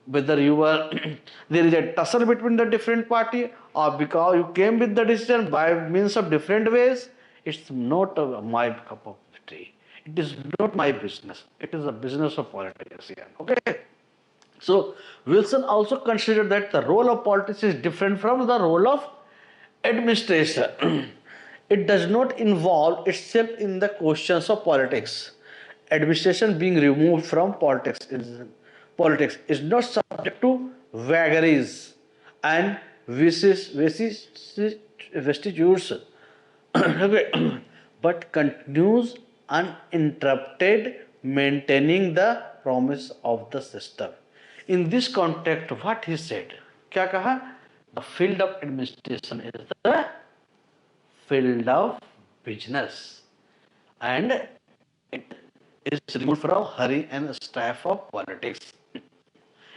Whether you are there is a tussle between the different party or because you came with the decision by means of different ways, it's not my cup of tea. It is not my business. It is a business of politics here. Okay. So Wilson also considered that the role of politics is different from the role of administration. It does not involve itself in the questions of politics. Administration being removed from politics is not subject to vagaries and vicissitudes, but continues uninterrupted, maintaining the promise of the system. In this context, what he said, क्या कहा? The field of administration is the field of business, and it is removed from hurry and strife of politics.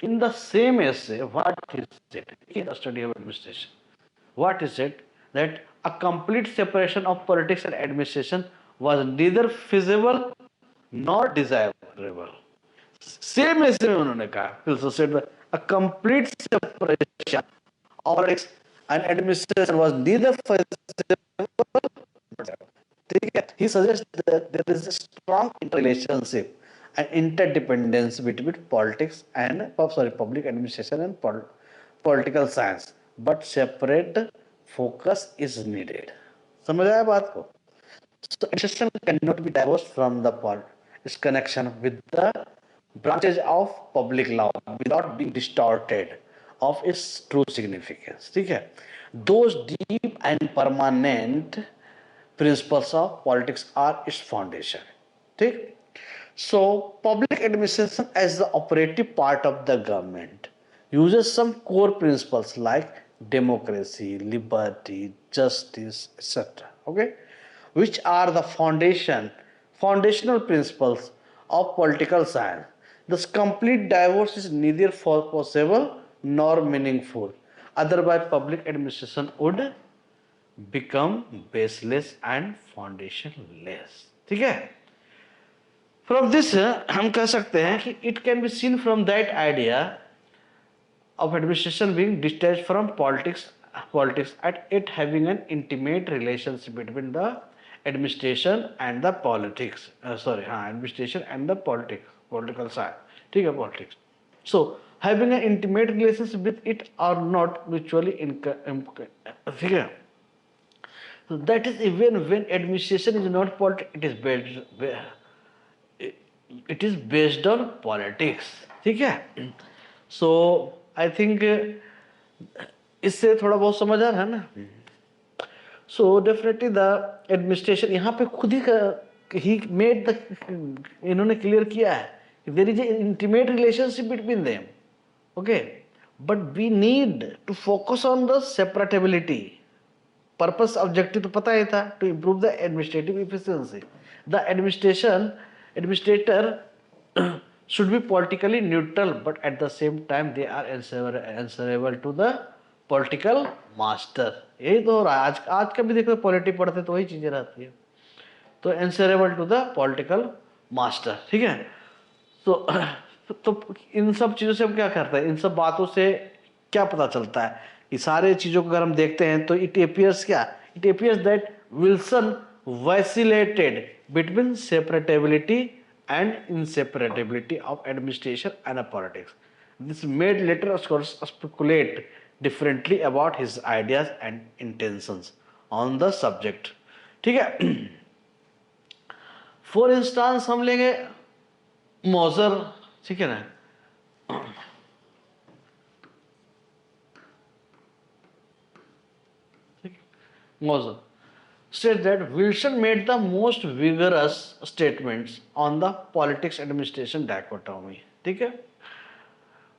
In the same essay, what he said in the study of administration, what he said, that a complete separation of politics and administration was neither feasible nor desirable. Same essay में उन्होंने कहा, also said that a complete separation of politics and administration was neither feasible. He suggests that there is a strong interrelationship and interdependence between politics and public administration and political science, but separate focus is needed. समझ आया बात को? So administration cannot be divorced from its connection with the branches of public law without being distorted of its true significance. ठीक है? Those deep and permanent principles of politics are its foundation. ठीक? So public administration as the operative part of the government uses some core principles like democracy, liberty, justice, etc. Okay, which are the foundational principles of political science. This complete divorce is neither possible nor meaningful. Otherwise, public administration would become baseless and foundationless. ठीक है? From this हम कह सकते हैं कि it can be seen from that idea of administration being detached from politics and it having an intimate relationship between the administration and the politics. Administration and the political side. ठीक है, politics. So having an intimate relationship with it are not mutually ठीक है. So that is even when administration is not politics, it is based on politics. ठीक है. So I think इससे थोड़ा बहुत समझ आ रहा है ना. So definitely the administration यहाँ पे खुद ही made the इन्होंने clear किया है there is an intimate relationship between them. Okay, but we need to focus on the separatability. Purpose objective तो पता ही था, to improve the administrative efficiency. The administrator should be politically neutral, but at the same time they are answerable to the political master. यही तो हो रहा है आज का भी देखो, पॉलिटी पढ़ते तो वही चीजें रहती है. तो answerable to the political master. ठीक है. तो इन सब चीजों से हम क्या करते हैं, इन सब बातों से क्या पता चलता है कि सारे चीजों को अगर हम देखते हैं तो इट अपियर्स क्या, it appears that Wilson vacillated between separability and inseparability of administration and politics. This made later scholars speculate differently about his ideas and intentions on the subject. ठीक है. फॉर इंस्टांस हम लेंगे मोजर. ठीक है ना. Moser said that Wilson made the most vigorous statements on the politics administration dichotomy. ठीक है.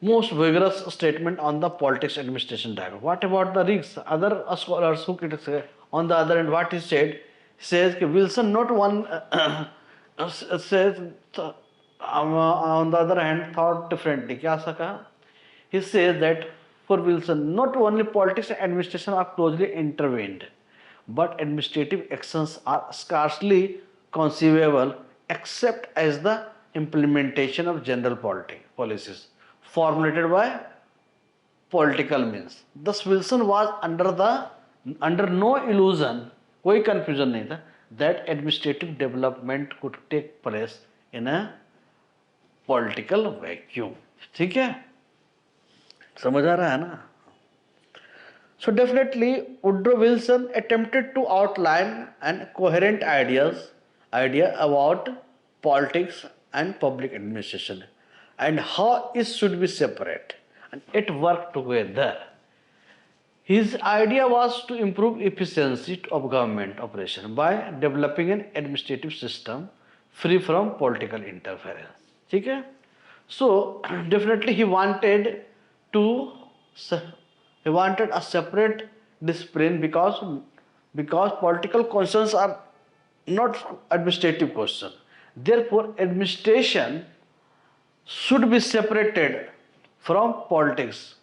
Most vigorous statement on the politics administration dichotomy. What about the Riggs? Other scholars who criticize on the other end, what he said, says that Wilson not one says on the other hand thought differently. क्या ऐसा कहा? He says that for Wilson, not only politics and administration are closely intertwined, but administrative actions are scarcely conceivable except as the implementation of general policies formulated by political means. Thus Wilson was under no illusion, कोई confusion नहीं था, that administrative development could take place in a political vacuum. ठीक है, समझ आ रहा है ना. So definitely Woodrow Wilson attempted to outline an coherent idea about politics and public administration and how it should be separate, and it worked together. His idea was to improve efficiency of government operation by developing an administrative system free from political interference. ठीक है. So definitely he wanted a separate discipline because political questions are not administrative questions. Therefore, administration should be separated from politics.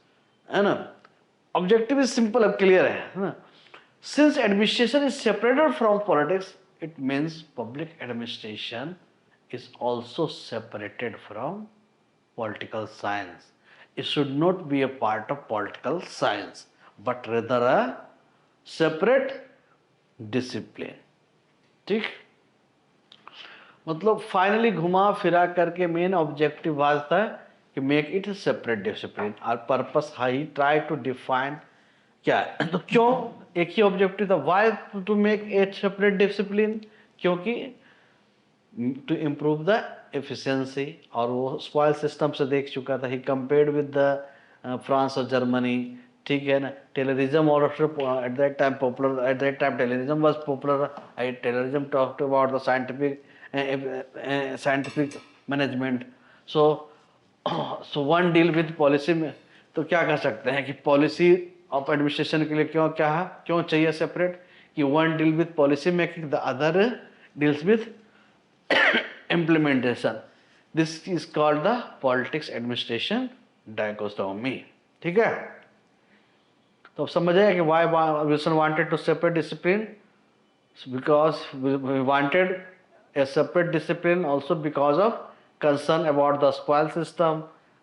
है ना. Objective is simple और clear है ना. Since administration is separated from politics, it means public administration is also separated from political science. It should not be a part of political science, but rather a separate discipline. ठीक. मतलब finally घुमा फिरा करके main objective वास्ता है कि make it separate discipline. और purpose high try to define क्या है. तो क्यों एक ही ऑब्जेक्टिव था, why to make a separate discipline, क्योंकि टू इम्प्रूव द एफिशिएंसी. और वो स्पॉइल सिस्टम से देख चुका था. He compared with the France और जर्मनी. ठीक है ना. Terrorism also at that time popular. At that time terrorism was popular. Terrorism talked about the scientific management. So one deal with policy में. तो क्या कह सकते हैं कि पॉलिसी ऑफ एडमिनिस्ट्रेशन के लिए क्यों चाहिए सेपरेट, कि one deal with policy making, the other deals with implementation. This is called the politics administration dichotomy. ठीक है. तो अब समझ आया कि why Wilson wanted to separate discipline, because we wanted a separate discipline also because of concern about the spoil system.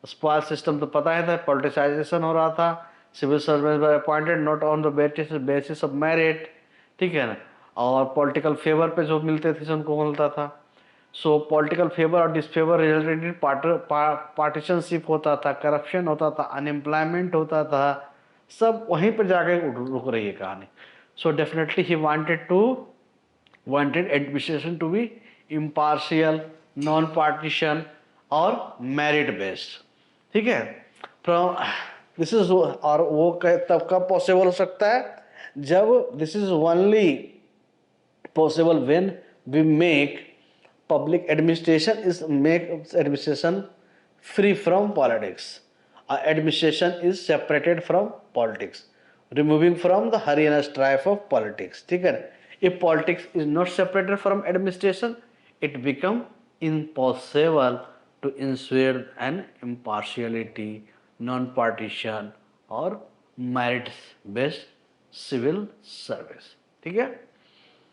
Spoil system तो पता है था, politicization हो रहा था. Civil servants were appointed not on the basis of merit. ठीक है ना. और political favor पे जो मिलते थे उनको मिलता था. सो पॉलिटिकल फेवर और डिसफेवर रिलेटेड पार्टीशनशिप होता था, करप्शन होता था, अनएम्प्लॉयमेंट होता था, सब वहीं पर जाकर रुक रही है कहानी. So definitely he wanted administration to be impartial, non partition और मेरिट बेस्ड. ठीक है. दिस इज, और वो तब कब पॉसिबल हो सकता है, जब this is only possible when we make public administration free from politics. Administration is separated from politics, removing from the hurry and strife of politics. ठीक है. If politics is not separated from administration, it become impossible to ensure an impartiality, non-partisan or merit-based civil service. ठीक है?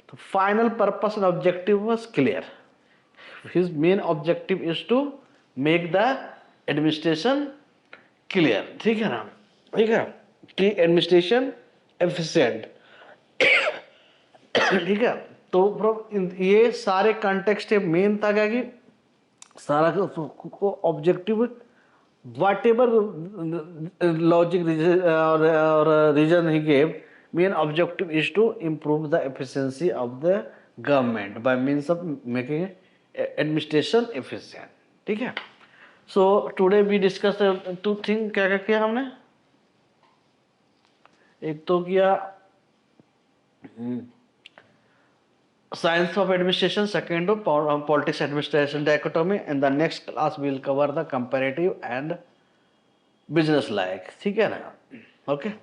तो final purpose and objective was clear. His main objective is to make the administration clear. ठीक है ना? ठीक है कि administration efficient. ठीक है, तो ये सारे कंटेक्स्ट है, मेन था क्या कि सारा को ऑब्जेक्टिव वाट एवर लॉजिक और reason he gave, main objective is to improve the efficiency of the government by means of making administration efficient. ठीक है, so today we discuss two thing. क्या क्या किया हमने? एक तो किया science of administration, second politics administration dichotomy, and the next class we will cover the comparative and business like. ठीक है ना? Okay.